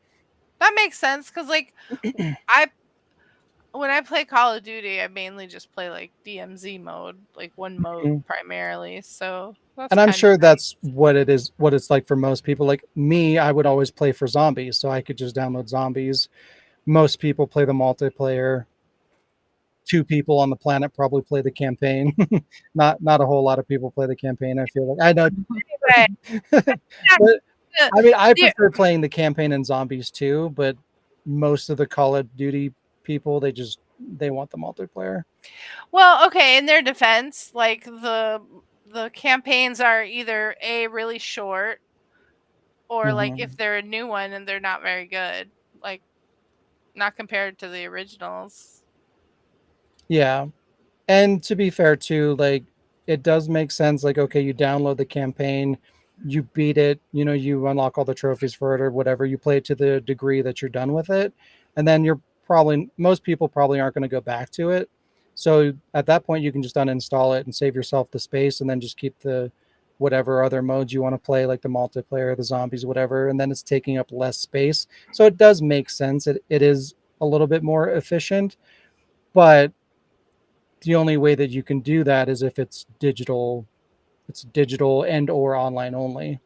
That makes sense because, like, when I play Call of Duty, I mainly just play like DMZ mode, like one mode Mhm. primarily. So that's And I'm kinda sure nice. that's what it is, what it's like for most people. Like me, I would always play for zombies, so I could just download zombies. Most people play the multiplayer. 2 people on the planet probably play the campaign. Not a whole lot of people play the campaign. I feel like I know. Anyway, But, I mean, I Yeah. prefer playing the campaign and zombies too, but most of the Call of Duty people, they want the multiplayer. well, okay. In their defense, like the campaigns are either really short, or like Mhm. if they're a new one and they're not very good, like not compared to the originals. Yeah. And to be fair too, like it does make sense. Like, okay, you download the campaign, you beat it, you unlock all the trophies for it or whatever, you play it to the degree that you're done with it, and then most people probably aren't going to go back to it. So at that point you can just uninstall it and save yourself the space and then just keep the whatever other modes you want to play, like the multiplayer, the zombies, whatever, and then it's taking up less space. So it does make sense. It is a little bit more efficient, but the only way that you can do that is if it's digital and or online only.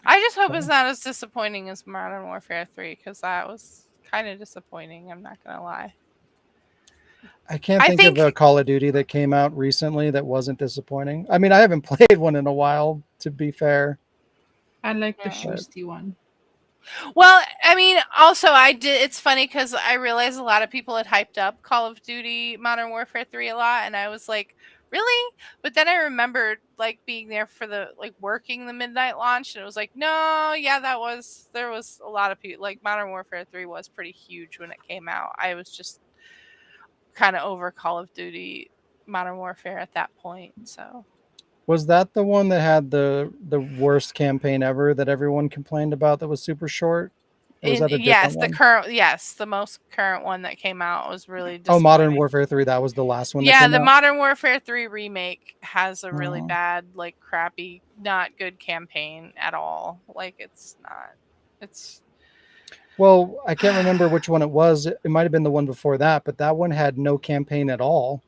I just hope it's So, not as disappointing as Modern Warfare 3 because that was kind of disappointing. I'm not gonna lie. I can't I think of think a Call of Duty that came out recently that wasn't disappointing. I mean, I haven't played one in a while, to be fair. I like the Yeah. Shoosty one. Well, I mean, also I did. It's funny because I realized a lot of people had hyped up Call of Duty Modern Warfare 3 a lot, and I was like, really? But then I remembered like being there for the working the midnight launch, and it was like, no, yeah, there was a lot of people. Like Modern Warfare 3 was pretty huge when it came out. I was just kind of over Call of Duty Modern Warfare at that point. So Was that the one that had the worst campaign ever that everyone complained about that was super short? Or was that a different one? the most current one that came out was really Oh, Modern disappointing. Warfare 3, that was the last one that Yeah, came the out. Modern Warfare 3 remake has a really Oh. bad, like crappy, not good campaign at all. Like it's not. It's Well, I can't remember which one it was. It might have been the one before that, but that one had no campaign at all.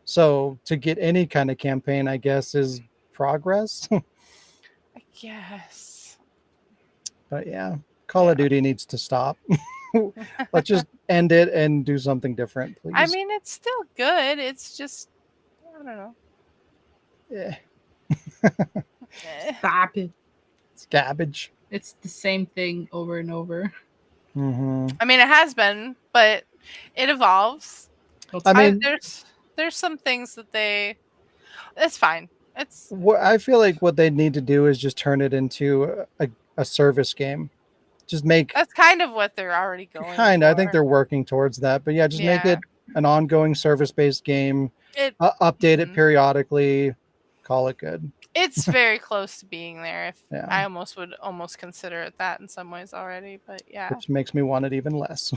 So to get any kind of campaign, I guess, is progress. I guess. But yeah, Call of Yeah. Duty needs to stop. Let's just end it and do something different, please. I mean, it's still good. It's just I don't know. Eh, Eh. Stop it. it's garbage. It's the same thing over and over. Hmm. I mean, it has been, but it evolves. I mean, There's some things that it's fine. It's I feel like what they need to do is just turn it into a service game. Just make That's kind of what they're already going kind of. I think for. they're working towards that. But yeah, just make Yeah. it an ongoing service-based game. It Update it Mhm. periodically. call it good. It's very close to being there. If Yeah. I would almost consider it that in some ways already, but yeah. Which makes me want it even less.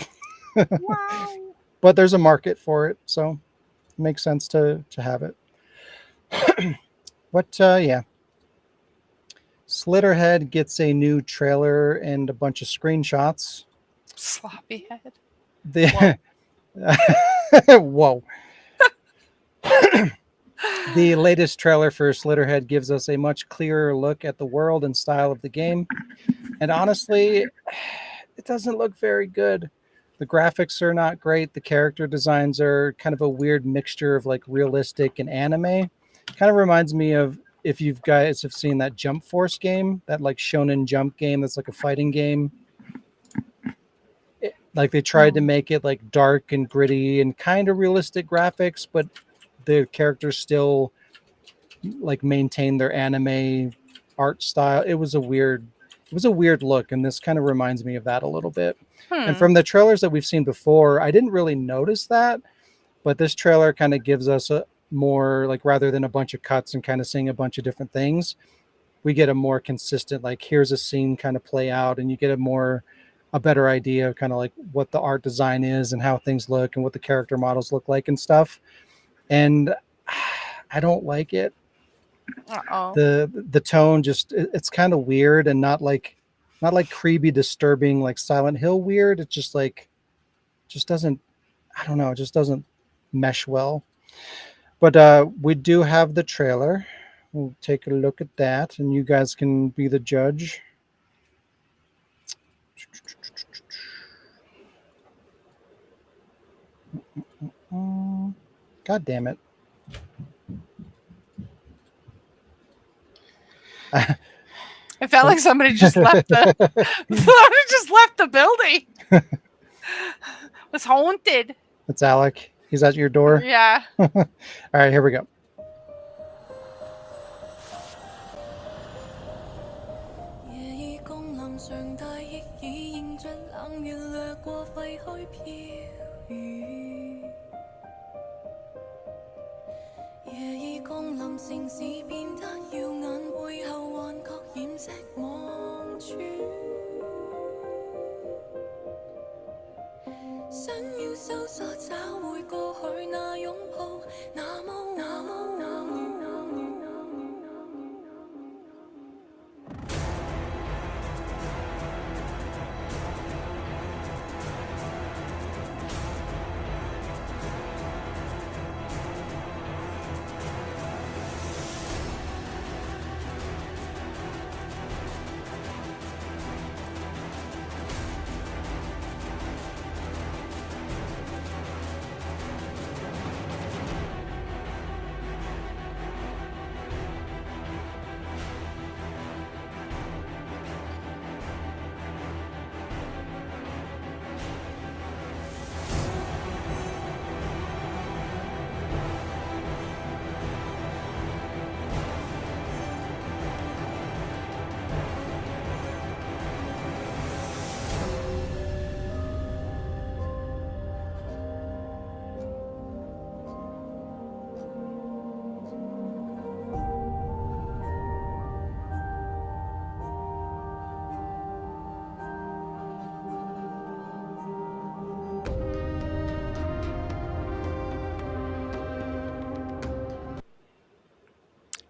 Wow. But there's a market for it, so it makes sense to have it. But yeah. Slitterhead gets a new trailer and a bunch of screenshots. Sloppy head. The whoa. The latest trailer for Slitterhead gives us a much clearer look at the world and style of the game. And honestly, it doesn't look very good. The graphics are not great. The character designs are kind of a weird mixture of like realistic and anime. Kind of reminds me of, if you guys have seen that Jump Force game, that like Shonen Jump game that's like a fighting game. Like they tried to make it like dark and gritty and kind of realistic graphics, but the characters still like maintain their anime art style. It was a weird look, and this kind of reminds me of that a little bit. And from the trailers that we've seen before, I didn't really notice that, but this trailer kind of gives us a more, like, rather than a bunch of cuts and kind of seeing a bunch of different things, we get a more consistent, like, here's a scene kind of play out, and you get a better idea of kind of like what the art design is and how things look and what the character models look like and stuff. And I don't like it. Uh-oh. The tone it's kind of weird and not like creepy, disturbing, like Silent Hill weird. It's just like, just doesn't, I don't know, it just doesn't mesh well. But we do have the trailer. We'll take a look at that, and you guys can be the judge. God damn it. It felt like somebody just left the building. Was haunted. It's Alec. He's at your door. Yeah. All right, here we go.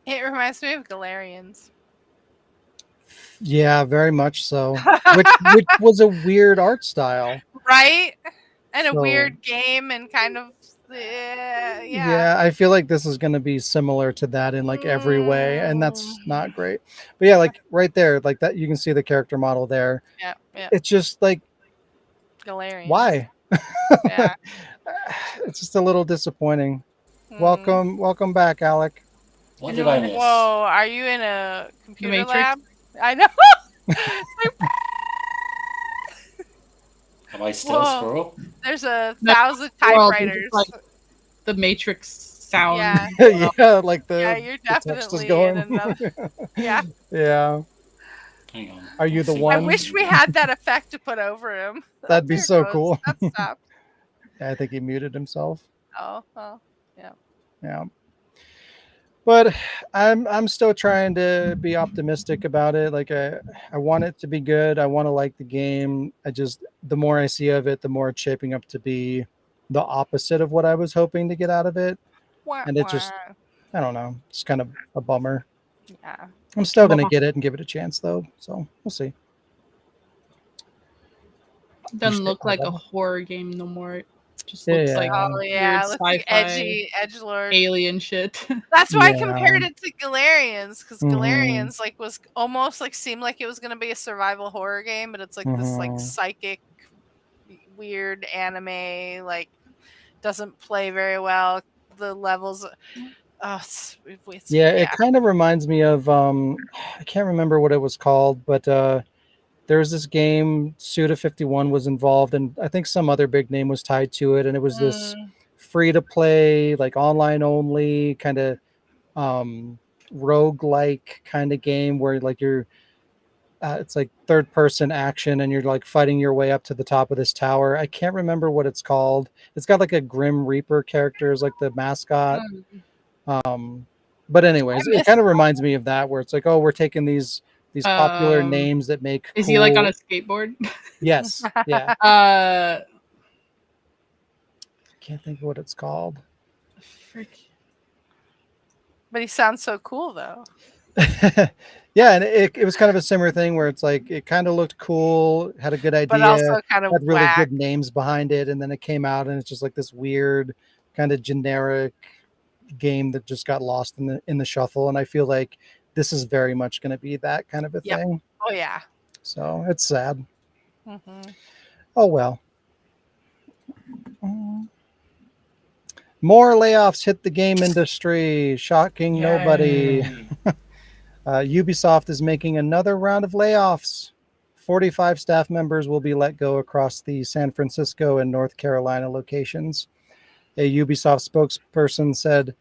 It reminds me of Galarians. Yeah, very much so. Which was a weird art style. Right? And a So- weird game and kind of yeah. Yeah, I feel like this is going to be similar to that in like every way, and that's not great. But yeah, like right there, like that, you can see the character model there. Yeah, yeah. It's just like, Galarians. why? Yeah. It's just a little disappointing. Mm. Welcome back, Alec. What did I miss? Whoa, are you in a computer Matrix? lab? I know. Am I still Whoa. Squirrel? There's a No, 1,000 Well, typewriters. like the Matrix sound. Yeah. Yeah, like Yeah, you're the text is definitely going. in another. Yeah. Yeah. Hang on. Are you the Let's see. one? I wish we had that effect to put over him. That'd be There it so goes. cool. That stopped. I think he muted himself. Oh, well. Yeah. But I'm still trying to be optimistic about it. Like I want it to be good. I want to like the game. I just the more I see of it, the more it's shaping up to be the opposite of what I was hoping to get out of it. Wah, And it just wah. I don't know. It's kind of a bummer. Yeah. I'm still gonna Bummer. get it and give it a chance though. So we'll see. You Doesn't say look oh, like a bummer. horror game no more. It just looks like Yeah. Oh weird yeah, it looks like sci-fi edgy edgelord. alien shit. That's why I Yeah. compared it to Galarians, because Mm-hmm. Galarians like was almost like seemed like it was gonna be a survival horror game, but it's like this like Mm-hmm. psychic weird anime, like doesn't play very well. The levels it's Yeah, it yeah. kind of reminds me of I can't remember what it was called, but there was this game, Suda 51 was involved, and I think some other big name was tied to it, and it was this Mm, free to play, like online only kind of rogue like kind of game where like you're it's like third person action and you're like fighting your way up to the top of this tower. I can't remember what it's called. It's got like a Grim Reaper character as like the mascot. mm. Um, but I anyways, it miss kind of reminds me of that where it's like, oh, we're taking these popular um, names that make is he like on cool. a skateboard? Yes, yeah. uh, Can't think of what it's called. frick. But he sounds so cool though. Yeah, and it was kind of a similar thing where it's like it kind of looked cool, had a good But idea, also kind of had really whack. good names behind it, and then it came out and it's just like this weird kind of generic game that just got lost in the shuffle. And I feel like this is very much going to be that kind of a Yep. thing. Oh yeah. So it's sad. Hmm. Oh well. Mm. More layoffs hit the game industry, shocking nobody. Yay! Ubisoft is making another round of layoffs. 45 staff members will be let go across the San Francisco and North Carolina locations. A Ubisoft spokesperson said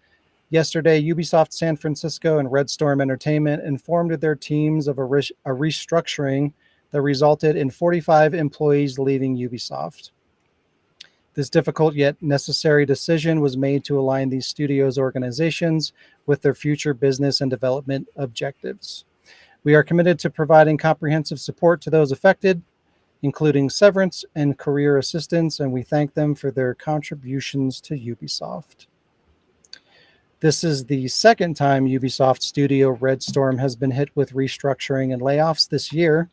yesterday Ubisoft San Francisco and Red Storm Entertainment informed their teams of a restructuring that resulted in 45 employees leaving Ubisoft. This difficult yet necessary decision was made to align these studios' organizations with their future business and development objectives. We are committed to providing comprehensive support to those affected, including severance and career assistance, and we thank them for their contributions to Ubisoft. This is the second time Ubisoft studio Red Storm has been hit with restructuring and layoffs this year.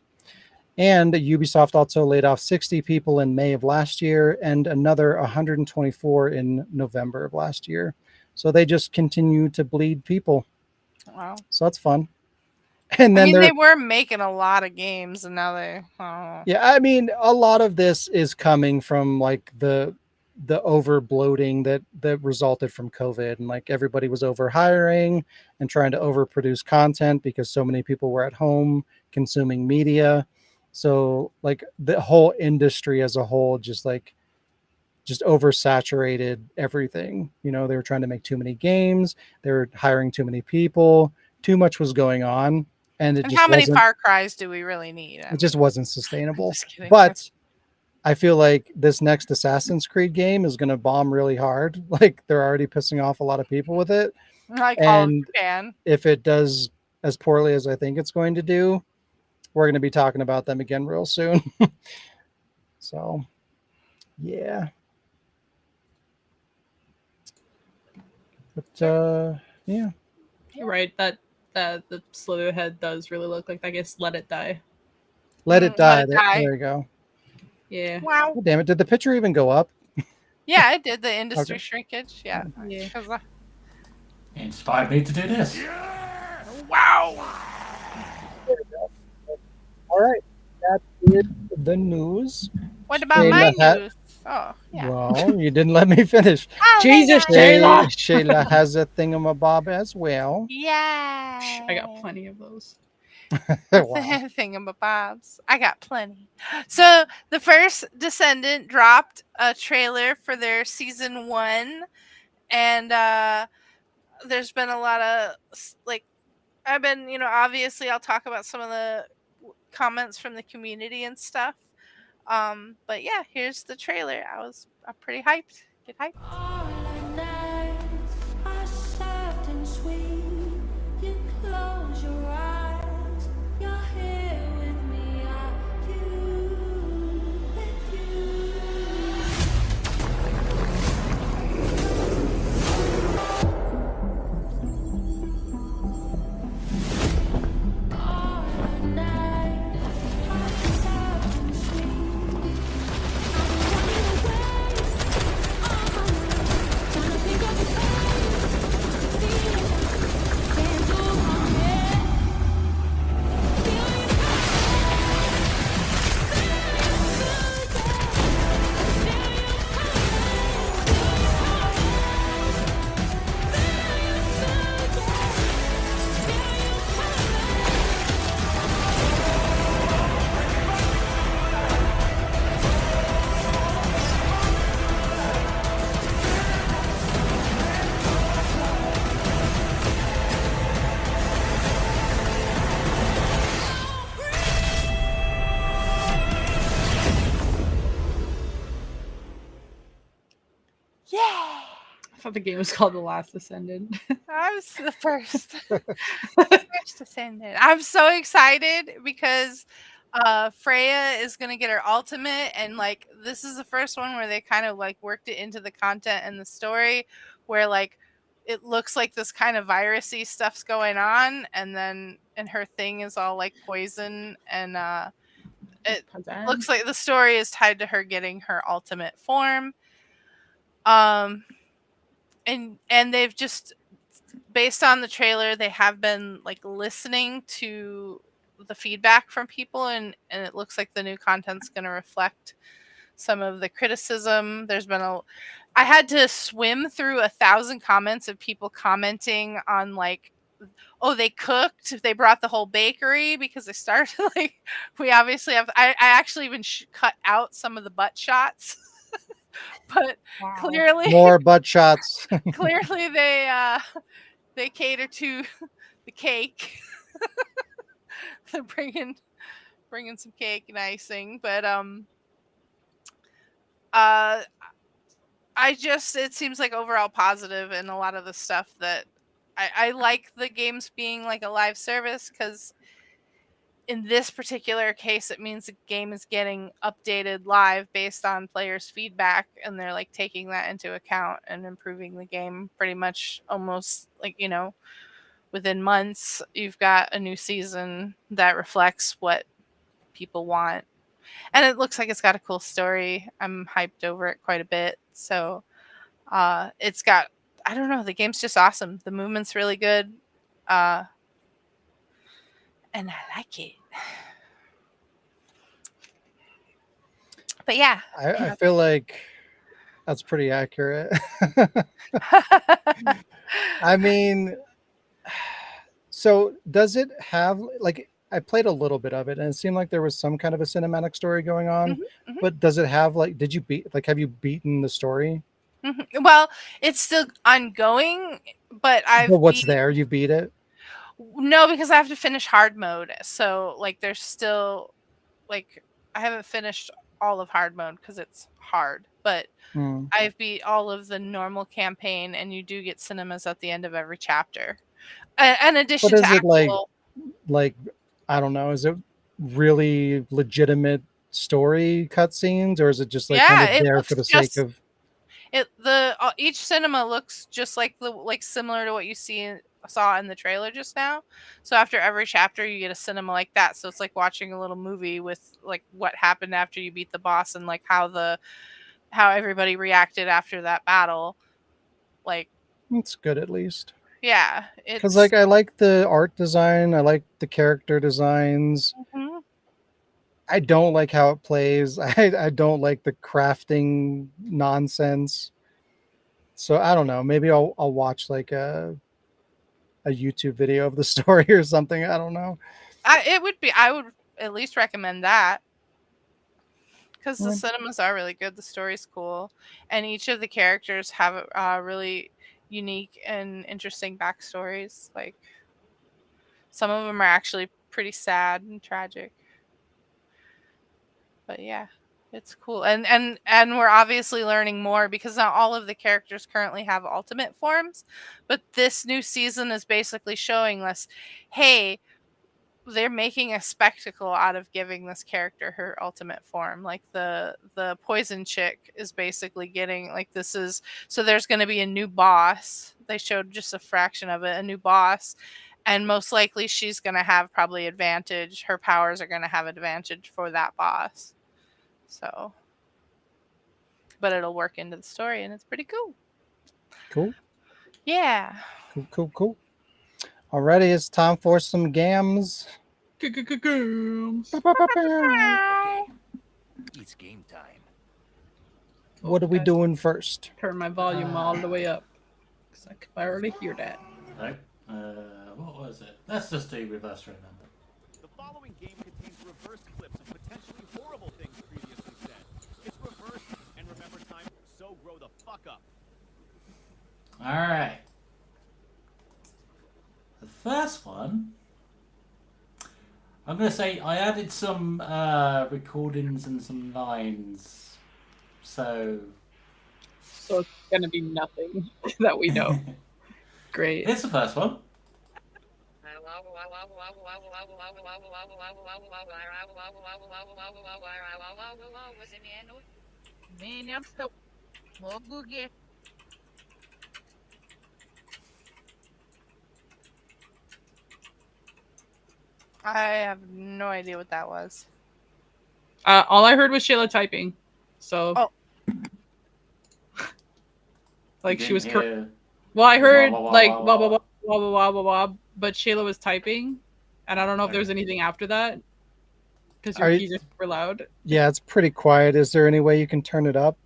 And Ubisoft also laid off 60 people in May of last year and another 124 in November of last year. So they just continue to bleed people. Wow. So that's fun. And I then mean, they're they were making a lot of games, and now they. Oh. yeah, I mean, a lot of this is coming from like the over bloating that resulted from COVID, and like everybody was over hiring and trying to overproduce content because so many people were at home consuming media. So like the whole industry as a whole just oversaturated everything. You know, they were trying to make too many games, they were hiring too many people, too much was going on, and And how many Far Cries do we really need? I it just mean, wasn't sustainable. just kidding. But I feel like this next Assassin's Creed game is going to bomb really hard. Like they're already pissing off a lot of people with it. Like all of And Japan. if it does as poorly as I think it's going to do, we're going to be talking about them again real soon. So, yeah. But yeah. Right, that the Slitherhead does really look like, I guess, Let It Die. Let it Let die. it die. There you go. Yeah. Wow. Oh, damn it. Did the picture even go up? Yeah, I did the industry Okay. shrinkage. Yeah. Yeah. 'Cause, Inspired me to do this. wow. All right. That is the news. What about my Shayla news? Oh, yeah. Well, you didn't let me finish. Oh, Jesus, hey, Shayla! Shayla has a thingamabob as well. yeah. I got plenty of those. Wow. Thingamabobs. I got plenty. So the first Descendant dropped a trailer for their season 1, and there's been a lot of like I've been, obviously I'll talk about some of the comments from the community and stuff. But yeah, here's the trailer. I'm pretty hyped. Get hyped. All our nights are soft and sweet. thought the game was called The Last Descendant. I was the first. First Descendant. I'm so excited because Freya is gonna get her ultimate, and like this is the first one where they kind of like worked it into the content and the story, where like it looks like this kind of virusy stuff's going on, and her thing is all like poison, and it Kazan. looks like the story is tied to her getting her ultimate form. Um, and they've just, based on the trailer, they have been like listening to the feedback from people, and it looks like the new content's going to reflect some of the criticism. I had to swim through 1,000 comments of people commenting on like, oh, they cooked, they brought the whole bakery, because they started like, we obviously have, I actually even cut out some of the butt shots. But Wow. clearly More butt shots. clearly they cater to the cake. They're bringing some cake and icing, but uh it seems like overall positive, and a lot of the stuff that I like the games being like a live service, because in this particular case it means the game is getting updated live based on players' feedback, and they're like taking that into account and improving the game pretty much almost like, within months. You've got a new season that reflects what people want, and it looks like it's got a cool story. I'm hyped over it quite a bit. So it's got, I don't know, the game's just awesome. The movement's really good, and I like it. But yeah. I feel like that's pretty accurate. I mean, so does it have like I played a little bit of it and it seemed like there was some kind of a cinematic story going on, Mhm, mhm, but does it have like did you beat like have you beaten the story? mhm. Well, it's still ongoing, but But what's there? You beat it? no, because I have to finish hard mode. So like there's still like, I haven't finished all of hard mode because it's hard, but Hmm. I've beat all of the normal campaign, and you do get cinemas at the end of every chapter. In But addition to is it actual, like I don't know, is it really legitimate story cutscenes or is it just like kind yeah, of it there for looks the sake just of it the each cinema looks just like similar to what you saw in the trailer just now. So after every chapter you get a cinema like that. So it's like watching a little movie with like what happened after you beat the boss, and like how everybody reacted after that battle. Like, it's good at least? yeah, Because it's like I like the art design, I like the character designs. mhm. I don't like how it plays. I don't like the crafting nonsense. So I don't know. Maybe I'll watch like a YouTube video of the story or something. I don't know. I would at least recommend that, because the Mm, cinemas are really good. The story's cool, and each of the characters have really unique and interesting backstories. Like, some of them are actually pretty sad and tragic. But yeah, it's cool. And we're obviously learning more, because not all of the characters currently have ultimate forms, but this new season is basically showing us, hey, they're making a spectacle out of giving this character her ultimate form. Like the poison chick is basically getting like, this is, so there's going to be a new boss. They showed just a fraction of it, a new boss, and most likely she's going to have probably advantage. Her powers are going to have advantage for that boss. So, but it'll work into the story, and it's pretty cool. cool. Yeah. Cool. Alrighty, it's time for some gams. Games. It's game time. What are we doing first? Turn my volume all the way up, because I can barely hear that. Right. What was it? Let's just do reverse remember. The following game contains reverse clips of potentially horrible things previously said. It's reverse and remember time, so grow the fuck up. Alright. The first one, I'm going to say I added some recordings and some lines. So So gonna be nothing that we know. Great. Here's the first one. I have no idea what that was. All I heard was Shayla typing. So, Oh. like You she was. didn't hear Well, I the heard wah, wah, like wah, blah blah wah. blah blah blah blah blah blah, but Shayla was typing, and I don't know if there was anything after that because your Are you- keys are super loud. Yeah, it's pretty quiet. Is there any way you can turn it up?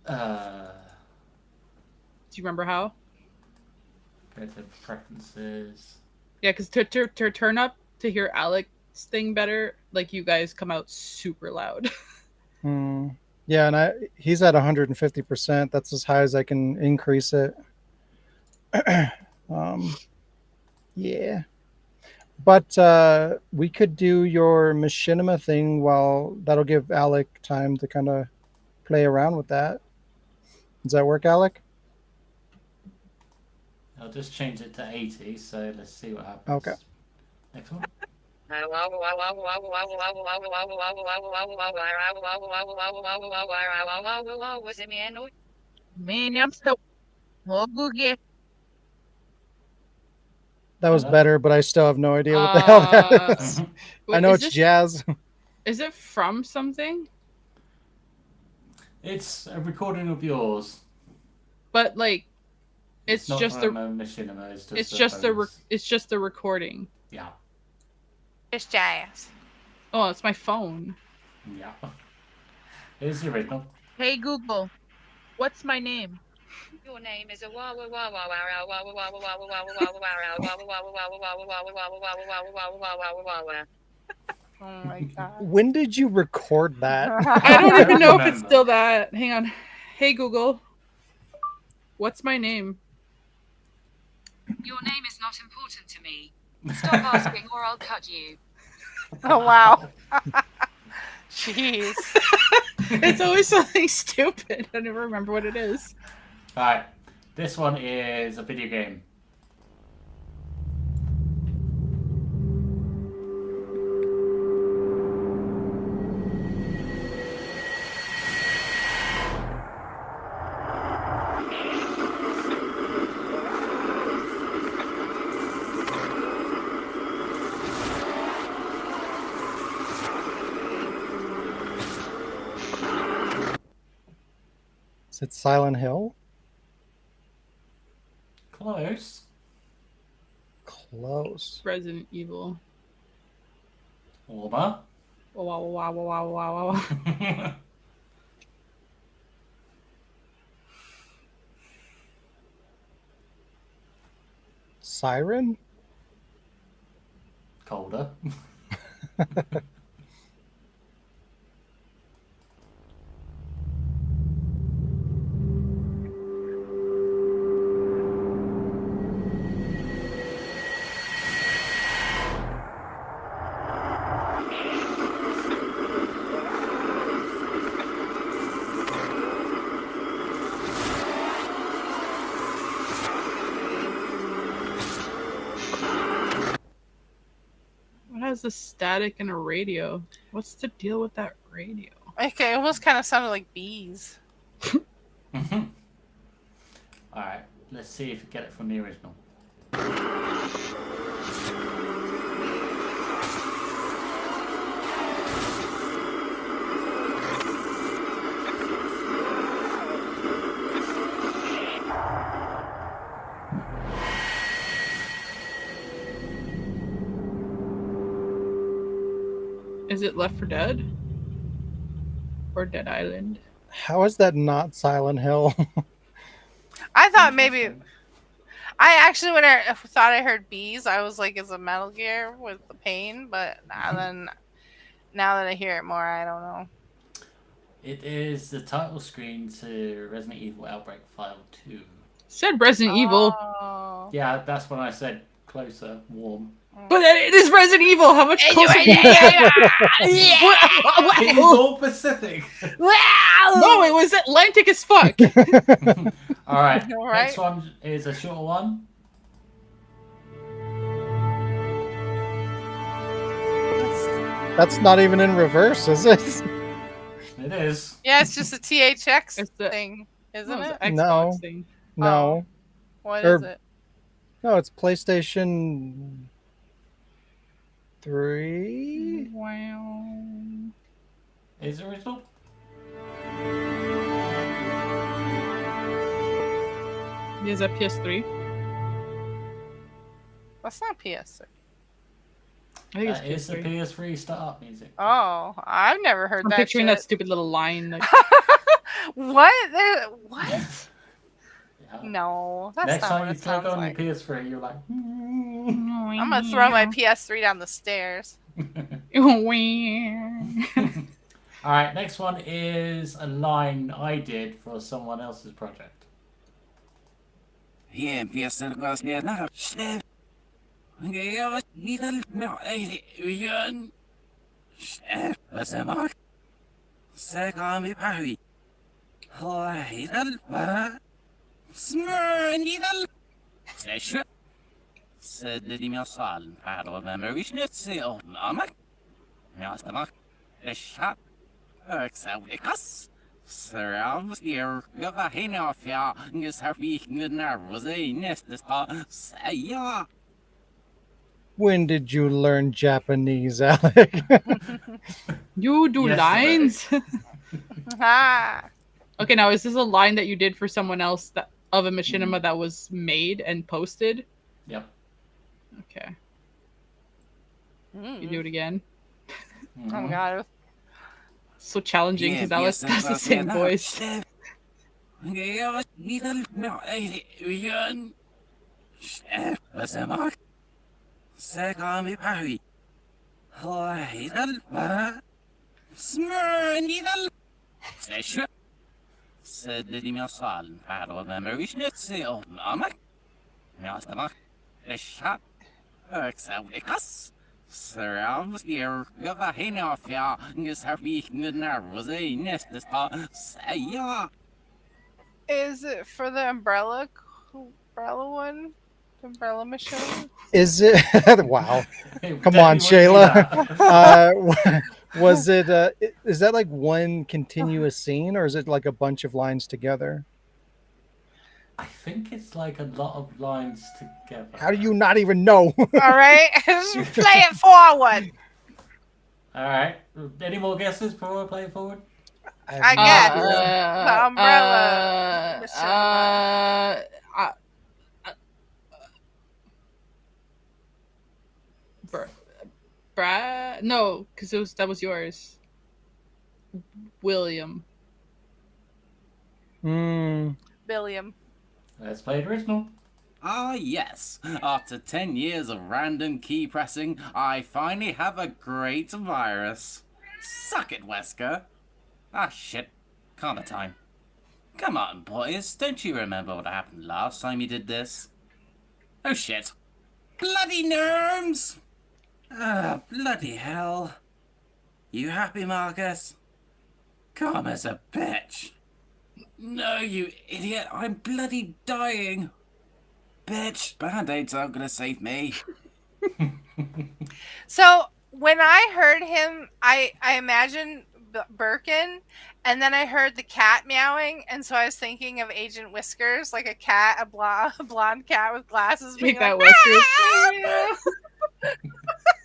Do you remember how? Go to preferences. Yeah, because to turn up to hear Alex's thing better, like you guys come out super loud. Yeah, and he's at 150%. That's as high as I can increase it. Yeah. But we could do your machinima thing while that'll give Alec time to kind of play around with that. Does that work, Alec? I'll just change it to 80, so let's see what happens. Okay. Next one. That was Hello? better, but I still have no idea what the hell that is. Wait, I know is it's this- jazz. Is it from something? It's a recording of yours. But like, it's not just from the a machinima. It's just it's the just the phones. it's just the recording. Yeah. It's jazz. Oh, it's my phone. Yeah. Here's the original. Hey Google, what's my name? Your name is a wah wah wah wah wah wah wah wah wah wah wah wah wah wah. Oh my god. When did you record that? I don't even know if it's remember. still that. Hang on. Hey Google, what's my name? Your name is not important to me. Stop asking or I'll cut you. Oh wow. Jeez. It's always something stupid. I never remember what it is. Alright. This one is a video game. Is it Silent Hill? Close. Close. Resident Evil. Warmer. Wow, wow, wow, wow, wow, wow. Siren? Colder. What has the static and a radio? What's the deal with that radio? Okay, it almost kind of sounded like bees. Alright, let's see if we get it from the original. Is it Left 4 Dead? Or Dead Island? How is that not Silent Hill? I thought maybe. I actually, when I thought I heard bees, I was like, "It's a Metal Gear with the pain." But now that I hear it more, I don't know. It is the title screen to Resident Evil Outbreak File 2. Said Resident Evil. Oh. Yeah, that's when I said closer, warm. But it is Resident Evil. How much closer? Be more specific. Wow! No, it was Atlantic as fuck. All right. All right. Next one is a shorter one. That's not even in reverse, is it? It is. Yeah, it's just a THX It's the- thing, isn't No, it's it? the Xbox No. thing. No. What or- is it? No, it's PlayStation 3. Wow. Is it original? Is that PS3? That's not PS3. I think That it's is the PS3. PS3 startup music. Oh, I've never heard I'm that. picturing shit. that stupid little line. Like, What? What? Yeah. No, that's Next not time what you it click sounds on like. your PS3, you're like. I'm gonna throw my PS3 down the stairs. All right, next one is a line I did for someone else's project. هي بيصير قصدي نعرف شيف قيوت مثل معيلي ويان شيف بسمعك ساقامي بحوي هو هيدا البراء سمعني ذا سيشو سددي ميصال فعلو ممرويش نتسيو نامك ميصدمك الشعب أكساوي قص Surrounds your Gavahina, is happy nervous, a nest is say. When did you learn Japanese, Alec? you do Yesterday. lines? Ah. Okay, now is this a line that you did for someone else that of a machinima that was made and posted? Yep. Okay, Mm. you do it again. Oh my god. So challenging because Alex does the same voice. بسمعك ساقامي بحوي هو هيدا البراء سمعني ذا سيشو سددي ميصال فعلو ممرويش نتسيو نامك ميصدمك الشعب أكساوي قص Surrounds your Gavahina, is happy nervous, a nest is say. Is it for the umbrella one? The umbrella machine? Is it? Wow. It Come on, definitely wouldn't be Shayla. that. Was it? Is that like one continuous scene, or is it like a bunch of lines together? I think it's like a lot of lines together. How do you not even know? All right, just play it forward. All right. Any more guesses before I play it forward? I guess the umbrella. Brad? No, because that was yours. William. Billiam. Let's play the original. Ah, yes. After 10 years of random key pressing, I finally have a great virus. Suck it, Wesker. Ah, shit. Karma time. Come on, boys. Don't you remember what happened last time you did this? Oh, shit. Bloody gnomes! Ah, bloody hell. You happy, Marcus? Karma's a bitch. No, you idiot. I'm bloody dying. Bitch, band-aids aren't gonna save me. So when I heard him, I imagined Birkin, and then I heard the cat meowing, and so I was thinking of Agent Whiskers, like a cat, a blonde cat with glasses. Take being that, like, Whiskers.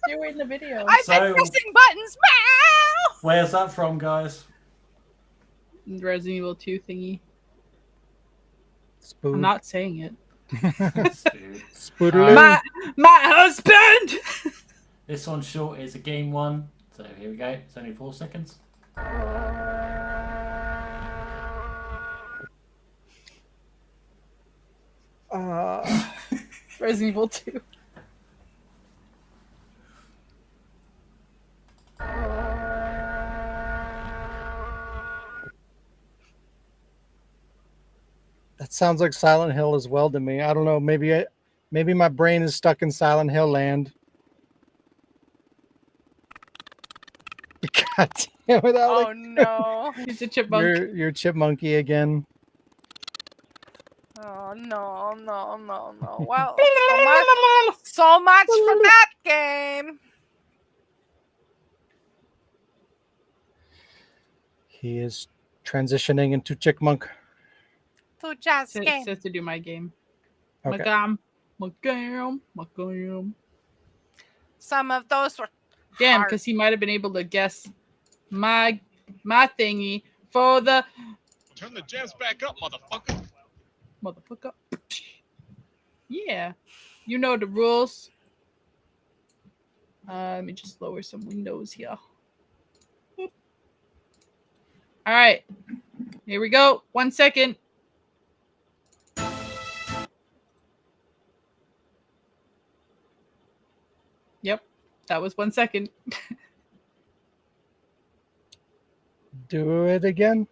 You were in the video. I've been pressing buttons. Meow. Where's that from, guys? Resident Evil 2 thingy. Spoon. I'm not saying it. Spoodaloo. My husband! This one short is a game one. So here we go. It's only 4 seconds. Resident Evil 2. That sounds like Silent Hill as well to me. I don't know. Maybe my brain is stuck in Silent Hill land. God. With Alec. Oh no. He's a chipmunk. You're chipmunky again. Oh no. Well, so much for that game. He is transitioning into chickmunk. To just It game. says to do my game. Okay. My game. Some of those were Damn, hard. because he might have been able to guess my thingy for the Turn the jams back up, motherfucker. motherfucker. Yeah, you know the rules. Let me just lower some windows here. Boop. All right, here we go. 1 second. Yep, that was 1 second. Do it again.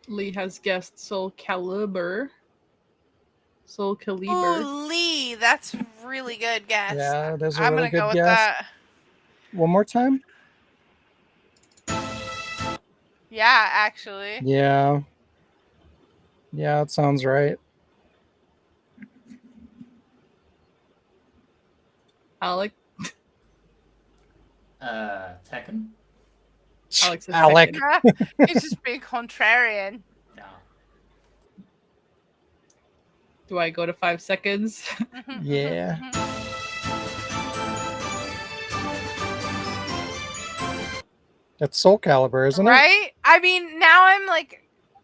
Lee has guessed Soul Calibur. Soul Calibur. Ooh, Lee, that's really good guess. Yeah, that's a I'm really gonna go good with guess. that. One more time. Yeah, actually. Yeah. Yeah, it sounds right. Alec. Tekken? Alex is Alec. second. He's just being contrarian. Yeah. Do I go to 5 seconds? Yeah. That's Soul Calibur, isn't it? Right? I mean, now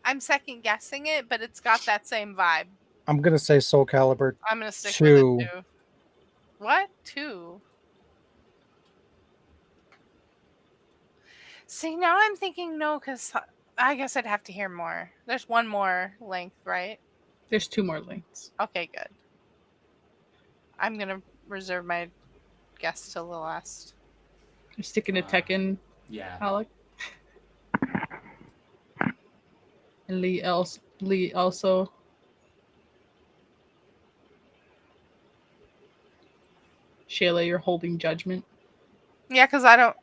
I'm second guessing it, but it's got that same vibe. I'm gonna say Soul Calibur. I'm gonna stick 2. with it too. What? 2? See, now I'm thinking no, because I guess I'd have to hear more. There's one more length, right? There's 2 more links. Okay, good. I'm gonna reserve my guess till the last. You're sticking to Tekken, Yeah. Alec. And Lee also. Shayla, you're holding judgment. Yeah, because I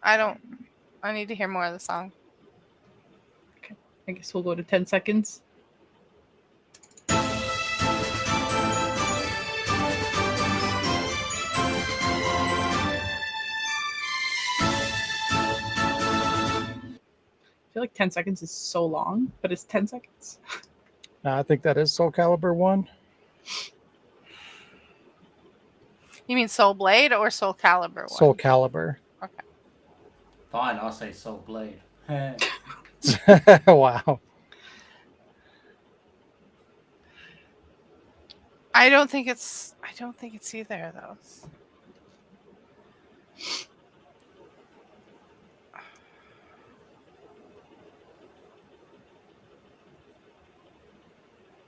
need to hear more of the song. I guess we'll go to 10 seconds. I feel like 10 seconds is so long, but it's 10 seconds. I think that is Soul Calibur 1. You mean Soul Blade or Soul Calibur one? Soul Calibur. Okay. Fine, I'll say Soul Blade. Heh. Wow. I don't think it's either of those.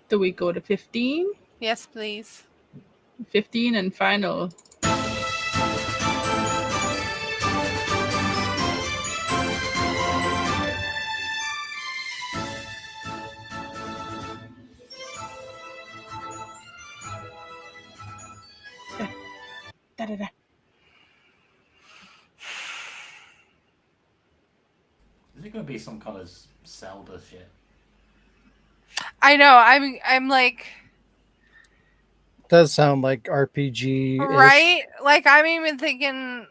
Do we go to 15? Yes, please. 15 and final. Da-da-da. Is it going to be some kind of Zelda shit? I know. I'm like, Does sound like RPG. right? Like I'm even thinking.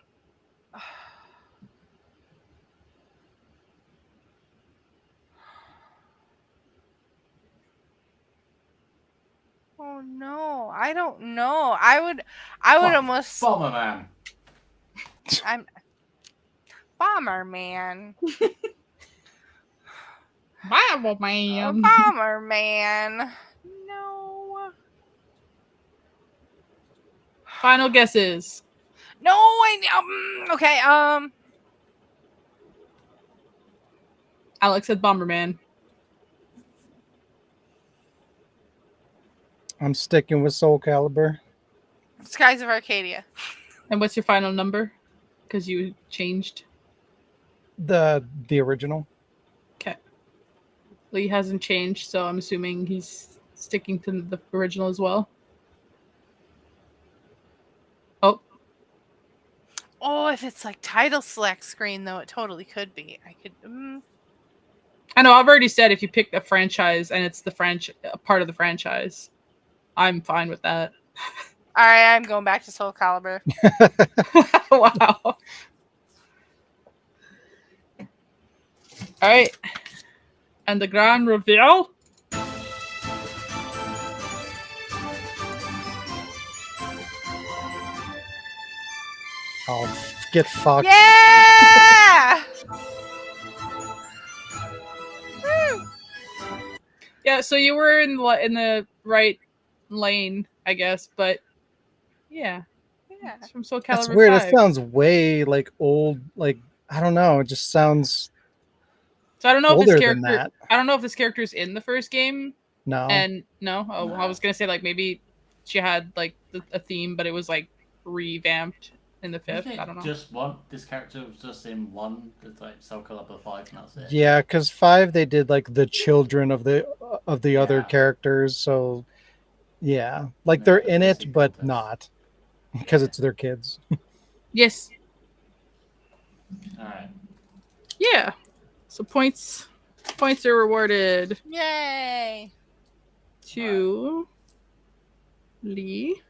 Oh no, I don't know. I would almost. Bomberman. I'm Bomberman. Bomberman. Bomberman. No. Final guesses. No, okay. Alex said Bomberman. I'm sticking with Soul Calibur. Skies of Arcadia. And what's your final number? Because you changed. The original. Okay. Lee hasn't changed, so I'm assuming he's sticking to the original as well. Oh, Oh, if it's like title select screen though, it totally could be. I could. I know. I've already said if you pick a franchise and it's the part of the franchise, I'm fine with that. All right, I'm going back to Soul Calibur. Wow. All right. And the grand reveal. Oh, get fucked. Yeah. Yeah, so you were in the right lane, I guess, but yeah, Yeah. it's from Soul That's Calibur weird. That 5. sounds way like old. Like I don't know. It just sounds So I don't know if older than that. I don't know if this character's in the first game. No. And no, oh, No. I was gonna say like maybe she had like a theme, but it was like revamped in the fifth. I don't know. Just one. This character was just in one. It's like Soul Calibur 5, and that's it. Yeah, because 5 they did like the children of the other Yeah. characters. So yeah, like Yeah, they're the in it, PC but contest. not because it's their kids. Yes. All right. Yeah. So points are rewarded Yay. to Lee,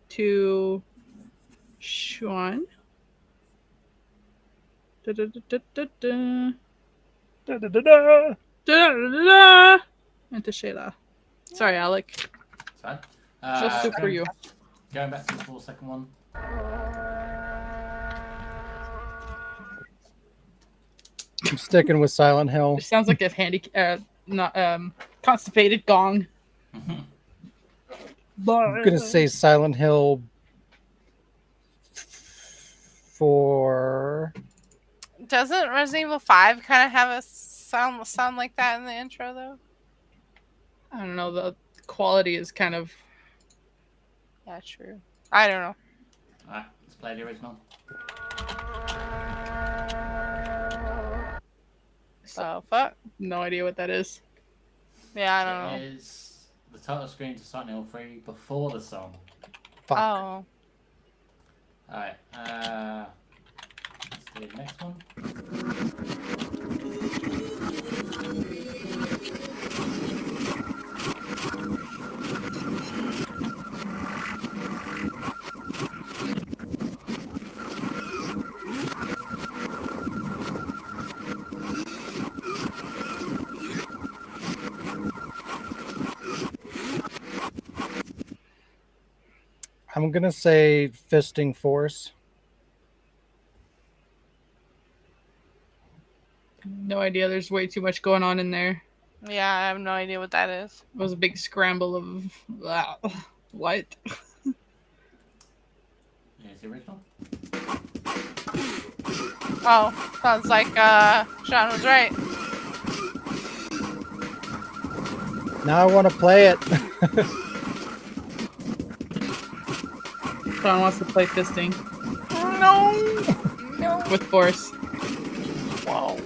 to Sean. Da-da-da-da-da-da. Da-da-da-da. Da-da-da-da. And to Shayla. Sorry, Alec. So, Just super you. Going back to the 4-second one. I'm sticking with Silent Hill. It sounds like a constipated gong. I'm gonna say Silent Hill 4. Doesn't Resident Evil 5 kind of have a sound like that in the intro though? I don't know. The quality is kind of. Yeah, true. I don't know. Alright, let's play the original. So fuck. No idea what that is. Yeah, I don't know. It is the title screen to Silent Hill 3 before the song. Fuck. Oh. Alright, let's do the next one. I'm gonna say Fisting Force. No idea. There's way too much going on in there. Yeah, I have no idea what that is. It was a big scramble of what? Here's the original. Oh, sounds like Sean was right. Now I want to play it. Sean wants to play fisting No. with force. Whoa.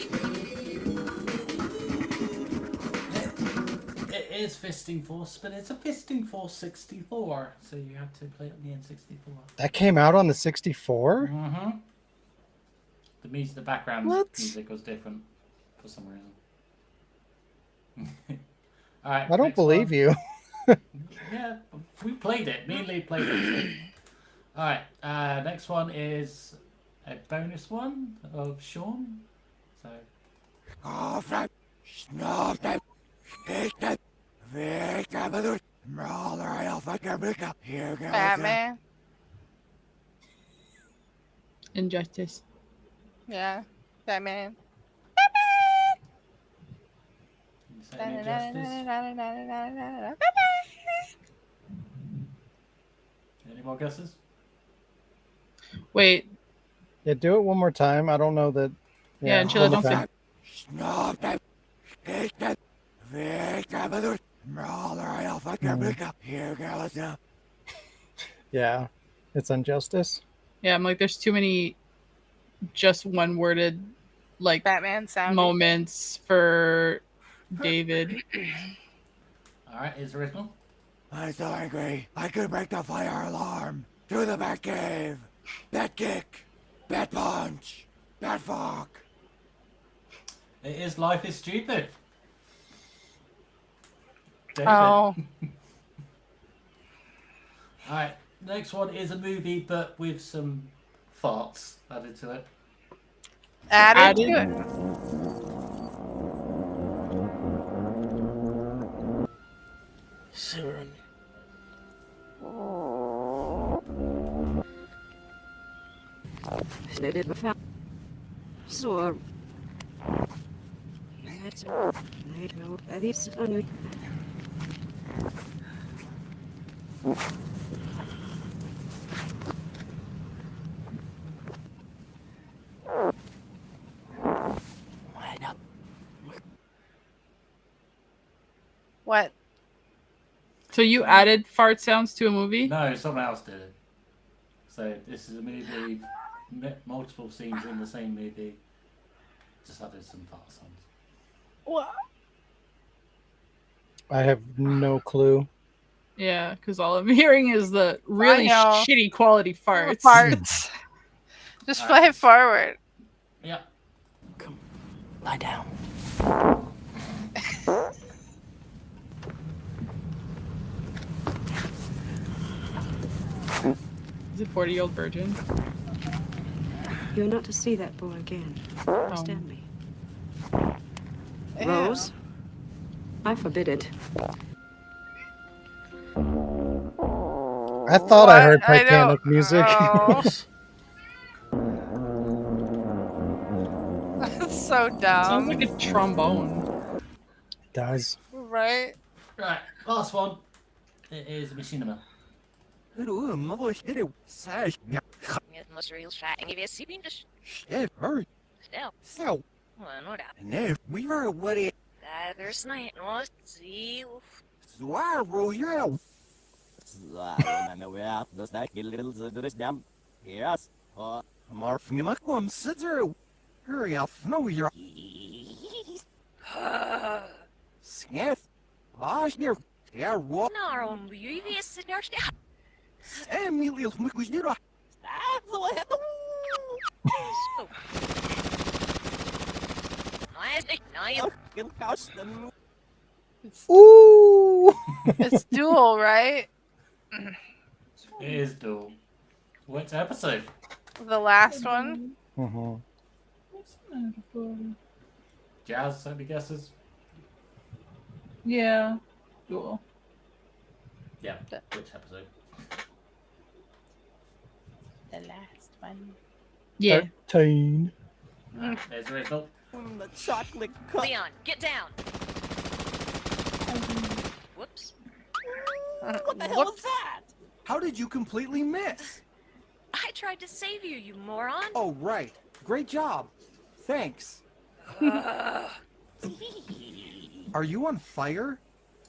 It is Fisting Force, but it's a Fisting Force 64, so you have to play it on the N64. That came out on the 64? Mm-hmm. The music, the background What? music was different for some reason. Alright. I don't believe you. Yeah, we played it. Me and Lee played it. Alright, next one is a bonus one of Sean. So. Batman. Injustice. Yeah. Batman. Is that any justice? Any more guesses? Wait. Yeah, do it one more time. I don't know that. Yeah, and Chilla, one don't more say. time. Yeah, it's Injustice. Yeah, I'm like, there's too many just one worded like Batman sound moments for David. Alright, is original. I'm so angry. I could break the fire alarm. To the Batcave. Bat kick. Bat punch. Bat fuck. It is Life is Stupid. David. Oh. Alright, next one is a movie but with some farts added to it. Added to Added? it. Soon. So. What? So you added fart sounds to a movie? No, someone else did it. So this is a movie, multiple scenes in the same movie. Just added some fart sounds. What? I have no clue. Yeah, because all I'm hearing is the really know. shitty quality farts. Farts. Just play it forward. Yeah. Lie down. Is it 40-year-old virgin? You're not to see that boy again. Understand me? Ew. Rose? I forbid it. I thought I heard What? I Titanic don't- music. Oh. That's so Sounds dumb. like a trombone. Does. Right? Right, last one. It is Machinima. Ooh! It's dual, right? It is dual. Which episode? The last one. Mhm. Jazz, any guesses? Yeah. Cool. Yeah, which episode? The last one. Yeah. 13. There's original. The chocolate cup. Leon, get down. Whoops. What the hell was that? How did you completely miss? I tried to save you, you moron. Oh, right. Great job. Thanks. Are you on fire?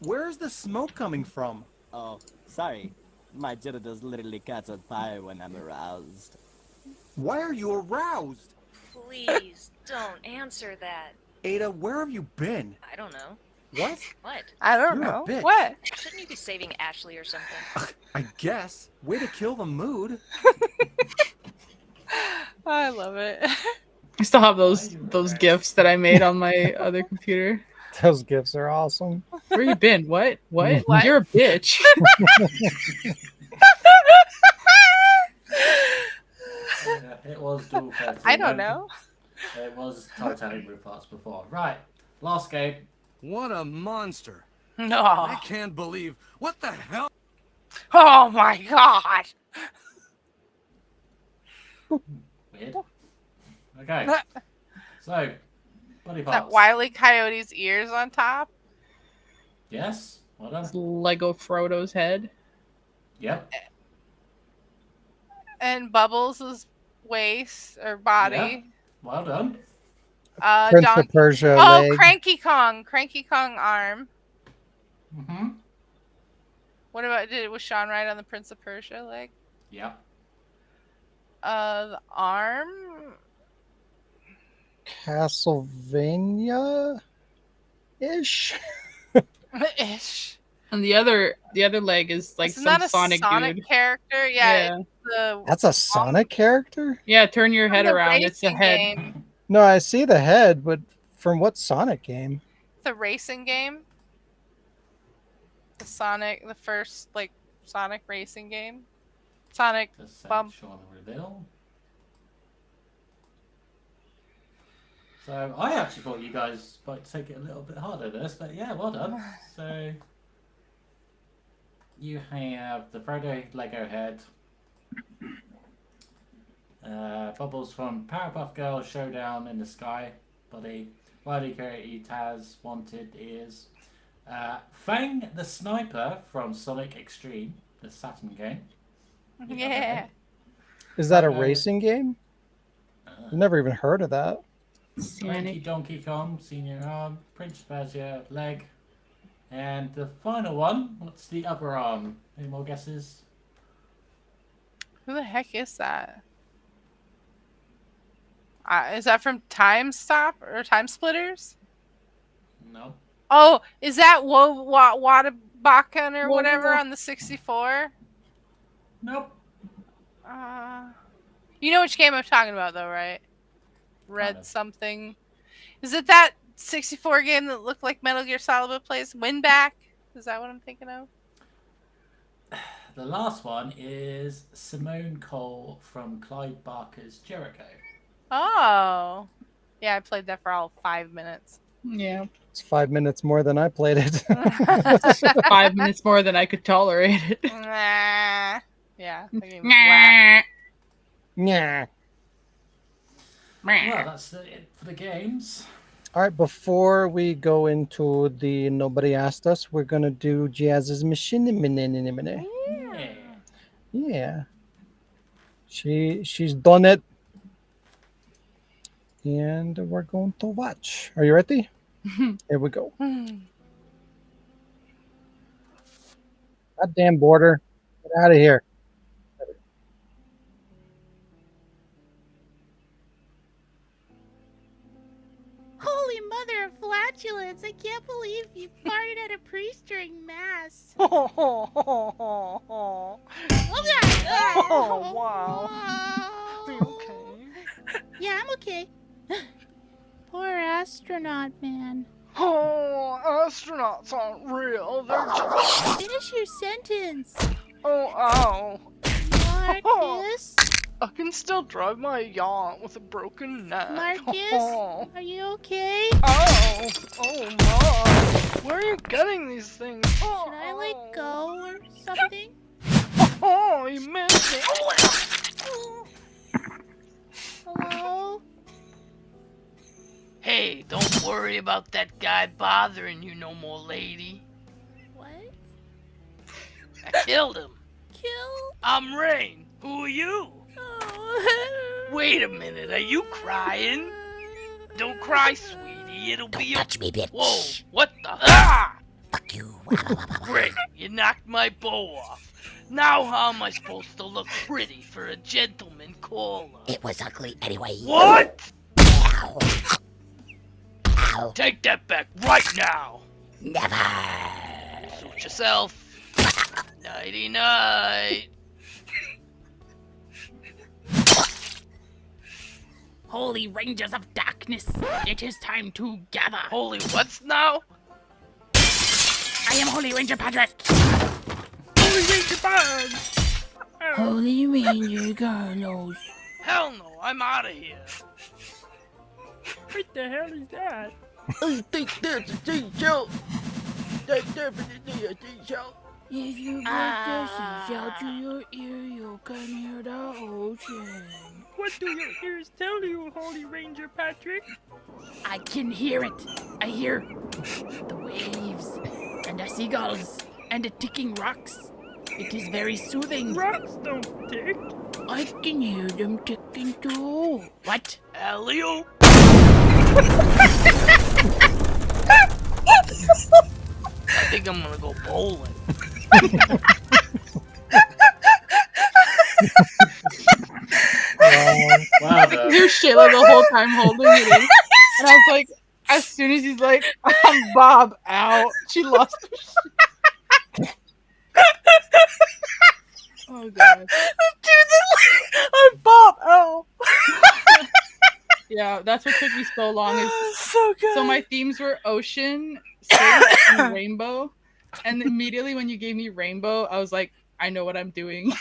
Where's the smoke coming from? Oh, sorry. My genitals literally catch on fire when I'm aroused. Why are you aroused? Please don't answer that. Ada, where have you been? I don't know. What? What? I don't You're a know. bitch. What? Shouldn't you be saving Ashley or something? I guess. Way to kill the mood. I love it. I still have those gifs that I made on my other computer. Those gifts are awesome. Where you been? What? What? What? You're a bitch. It was dual 13. I don't know. It was Titanic with parts before. Right, last game. What a monster. No. I can't believe. What the hell? Oh my god. Weird. Okay. So, body Is parts. that Wile E. Coyote's ears on top? Yes. Well done. Lego Frodo's head. Yep. And Bubbles' waist or body. Yeah. Well done. Prince of Persia Oh, leg. Cranky Kong. Cranky Kong arm. Mm-hmm. What about was Sean right on the Prince of Persia leg? Yep. The arm. Castlevania ish. Ish. And the other leg is like Isn't some that a Sonic dude. character? Yeah, Yeah. it's the That's a Sonic character? Yeah, turn your head the around. It's a racing head. game. No, I see the head, but from what Sonic game? The racing game. The first like Sonic racing game. Sonic Bump. Show on the reveal. So I actually thought you guys might take it a little bit harder this, but yeah, well done. So you have the Frodo Lego head, Bubbles from Powerpuff Girls Showdown in the Sky body, Wiley Coyote Taz Wanted Ears, Fang the Sniper from Sonic Extreme, the Saturn game. Yeah. Is that a racing game? I've never even heard of that. Cranky Donkey Kong, Senior Arm, Prince Persia, Leg, and the final one, what's the other arm? Any more guesses? Who the heck is that? Is that from Time Stop or Time Splitters? No. Oh, is that Wadabakan or whatever on the 64? Nope. You know which game I'm talking about, though, right? Red Kind of. something. Is it that 64 game that looked like Metal Gear Solid but plays Winback? Is that what I'm thinking of? The last one is Simone Cole from Clyde Barker's Jericho. Oh. Yeah, I played that for all 5 minutes. Yeah. It's 5 minutes more than I played it. 5 minutes more than I could tolerate it. Nah. Yeah. That game was Nah. whack. Yeah. Well, that's it for the games. All right, before we go into the Nobody Asked Us, we're going to do Jazz's machine. Yeah. Yeah. She's done it. And we're going to watch. Are you ready? Here we go. Goddamn border. Get out of here. Holy mother of flatulence! I can't believe you farted at a priest during mass. Oh, wow. Are you okay? Yeah, I'm okay. Poor astronaut man. Oh, astronauts aren't real. They're just... Finish your sentence. Oh, ow. Marcus? I can still drive my yacht with a broken neck. Marcus? Are you okay? Oh, oh my. Where are you getting these things? Oh, Should I let go or something? oh, you missed me. Hello? Hey, don't worry about that guy bothering you no more, lady. What? I killed him. Kill? I'm Rain. Who are you? Oh. Wait a minute, are you crying? Don't cry, sweetie. It'll be touch me, bitch. Whoa, what the? Ah! Fuck you. Great, you knocked my bow off. Now how am I supposed to look pretty for a gentleman caller? It was ugly anyway. What? Ow. Ow. Take that back right now. Never. Suit yourself. Nighty night. Holy Rangers of Darkness, it is time to gather. Holy what's now? I am Holy Ranger Patrick. Holy Ranger Bud! Holy Ranger Carlos. Hell no, I'm out of here. What the hell is that? I think that's a seashell. That's definitely a seashell. If you get this seashell to your ear, you can hear the ocean. What do your ears tell you, Holy Ranger Patrick? I can hear it. I hear the waves and the seagulls and the ticking rocks. It is very soothing. Rocks don't tick. I can hear them ticking too. What? Elio? I think I'm gonna go bowling. hear Shayla the whole time holding it in. And I was like, as soon as he's like, I'm Bob out, she lost her shit. Oh god. I'm Bob out. Yeah, that's what took me so long. Is so good. So my themes were ocean, space, and rainbow. And immediately when you gave me rainbow, I was like, I know what I'm doing.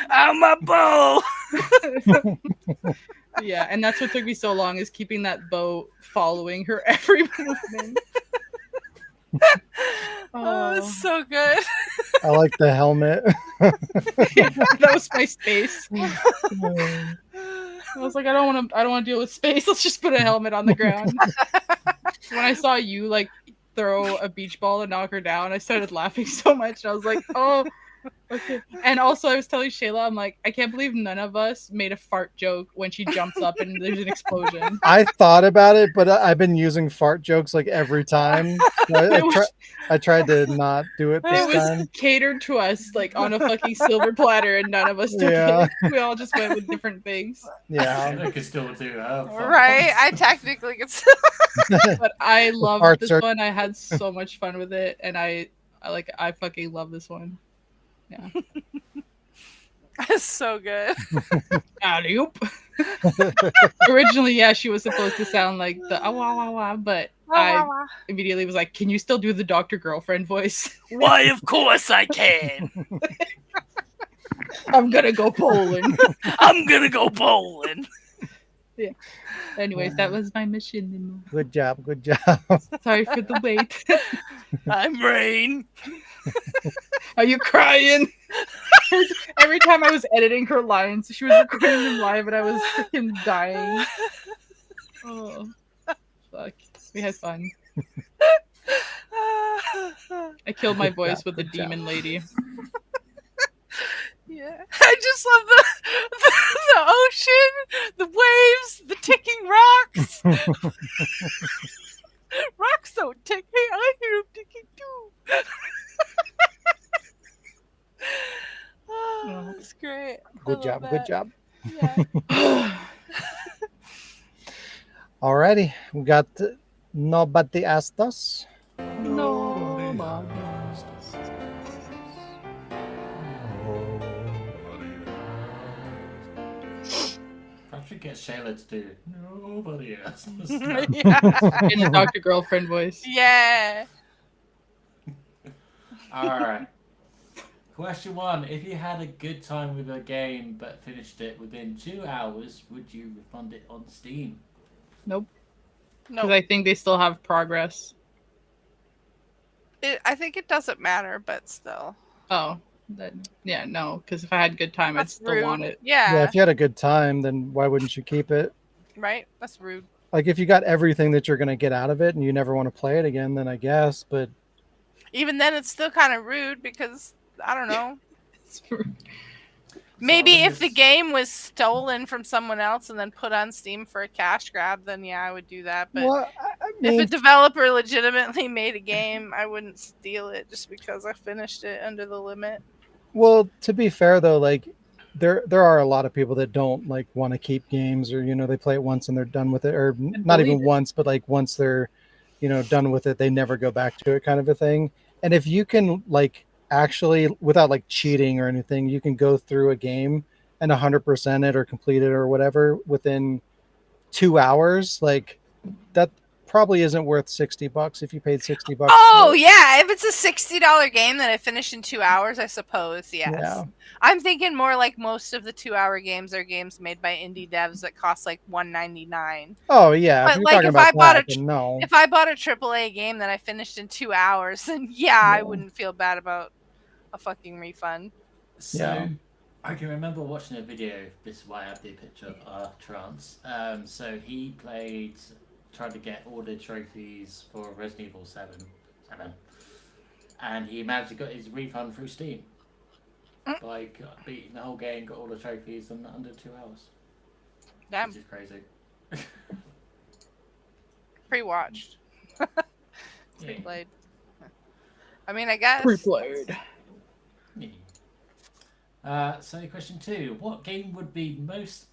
I'm a bow. Yeah, and that's what took me so long, is keeping that bow following her every movement. Oh, it's so good. I like the helmet. That was my space. I was like, I don't want to deal with space. Let's just put a helmet on the ground. When I saw you like throw a beach ball and knock her down, I started laughing so much. I was like, oh, okay. And also, I was telling Shayla, I'm like, I can't believe none of us made a fart joke when she jumps up and there's an explosion. I thought about it, but I've been using fart jokes like every time. So I tried to not do it this It was time. catered to us like on a fucking silver platter, and none of us took Yeah. it. We all just went with different things. Yeah. I could still do Right? I technically could. But I love farts this are- one. I had so much fun with it, and I fucking love this one. Yeah. It's so good. Alley-oop. Originally, yeah, she was supposed to sound like the ah wah wah wah, but I immediately was like, "Can you still do the Doctor Girlfriend voice?" Why, of course I can. I'm gonna go bowling. I'm gonna go bowling. Yeah. Anyways, that was my mission. Good job. Good job. Sorry for the wait. I'm Rain. Are you crying? Every time I was editing her lines, she was recording them live, and I was freaking dying. Oh, fuck. We had fun. I killed my voice with the demon lady. Yeah, I just love the ocean, the waves, the ticking rocks. Rocks don't tick. Hey, I hear them ticking too. Oh, it's great. Good job. Good job. Yeah. Alrighty. We got Nobody Asked Us. I should get Shayla to do nobody else. Yeah. In a Doctor Girlfriend voice. Yeah. Alright. Question 1. If you had a good time with a game but finished it within 2 hours, would you refund it on Steam? Nope. No. Because I think they still have progress. I think it doesn't matter, but still. Oh, yeah, no. Because if I had a good time, That's I'd still rude. want it. Yeah. If you had a good time, then why wouldn't you keep it? Right? That's rude. Like if you got everything that you're going to get out of it and you never want to play it again, then I guess. But Even then, it's still kind of rude because, I don't know. Maybe if the game was stolen from someone else and then put on Steam for a cash grab, then yeah, I would do that. But Well, I mean, if a developer legitimately made a game, I wouldn't steal it just because I finished it under the limit. well, to be fair though, like there are a lot of people that don't like want to keep games, or they play it once and they're done with it, or not even once, but like once they're done with it, they never go back to it, kind of a thing. And if you can like actually, without like cheating or anything, you can go through a game and 100% it or complete it or whatever within 2 hours, like that probably isn't worth $60 if you paid $60. Oh yeah, if it's a $60 game that I finish in 2 hours, I suppose yes. Yeah. I'm thinking more like most of the 2-hour games are games made by indie devs that cost like $1.99. Oh yeah, if But you're like talking if about I bought that, a then no. if I bought a AAA game that I finished in 2 hours, then yeah, I wouldn't feel bad about a fucking refund. So, I can remember watching a video. This is why I have the picture of Trance. So he tried to get all the trophies for Resident Evil 7, and he managed to get his refund through Steam. Like beating the whole game, got all the trophies in under 2 hours. Damn. Which is crazy. Pre-watched. Yeah. Pre-played. I mean, I guess. Pre-played. Yeah. So question 2: what game would be most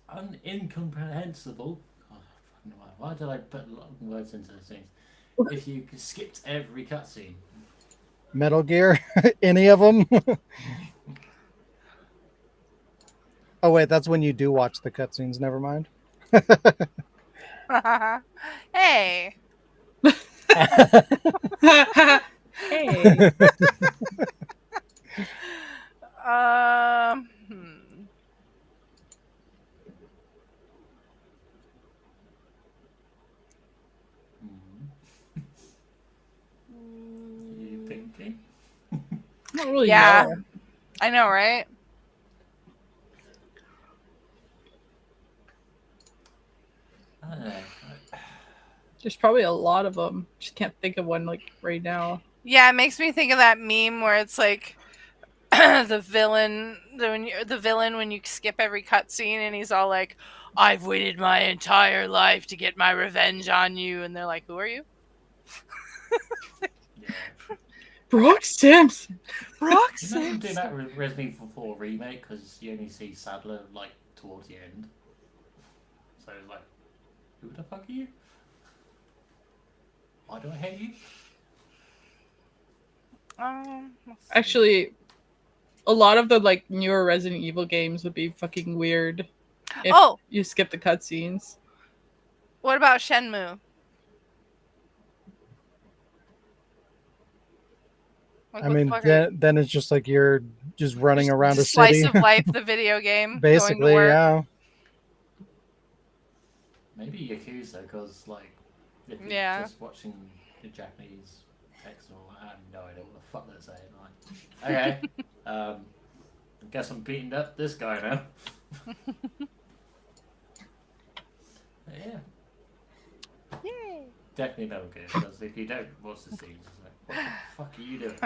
incomprehensible? Oh, why did I put a lot of words into those things? If you skipped every cutscene. Metal Gear, any of them? Oh wait, that's when you do watch the cutscenes. Never mind. Hey. Hey. Hmm. You thinking? Not really. Yeah. No. I know, right? There's probably a lot of them. Just can't think of one like right now. Yeah, it makes me think of that meme where it's like the villain when you skip every cutscene and he's all like, "I've waited my entire life to get my revenge on you," and they're like, "Who are you?" Brock Simpson. Brock You imagine doing Simpson. that with Resident Evil 4 remake because you only see Sadler like towards the end. So it's like, who the fuck are you? Why do I hate you? Actually, a lot of the like newer Resident Evil games would be fucking weird if Oh! you skip the cutscenes. What about Shenmue? Like, I what the mean, fuck are you? then it's just like you're just running around a Just city. slice of life, the video game. Basically, going to work. yeah. Maybe Yakuza, because like, if you're Yeah. just watching the Japanese text and all that, I have no idea what the fuck they're saying. Like, okay, I guess I'm beating up this guy now. Yeah. Yay! Definitely Metal Gear, because if you don't watch the scenes, it's like, what the fuck are you doing?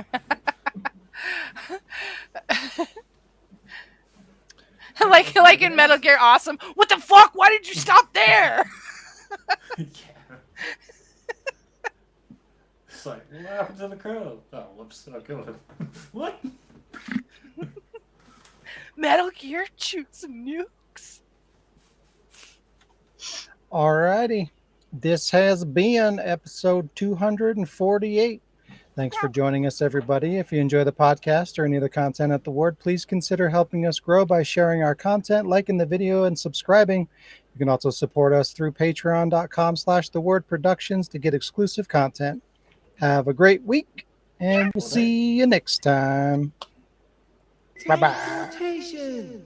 like in Metal Gear Awesome. What the fuck? Why did you stop there? It's like, what happened to the crow? Oh, whoops, I killed him. What? Metal Gear, shoot some nukes. Alrighty. This has been episode 248. Thanks for joining us, everybody. If you enjoy the podcast or any of the content at The Ward, please consider helping us grow by sharing our content, liking the video, and subscribing. You can also support us through patreon.com/thewordproductions to get exclusive content. Have a great week, and we'll see you next time. Bye-bye. Salutations.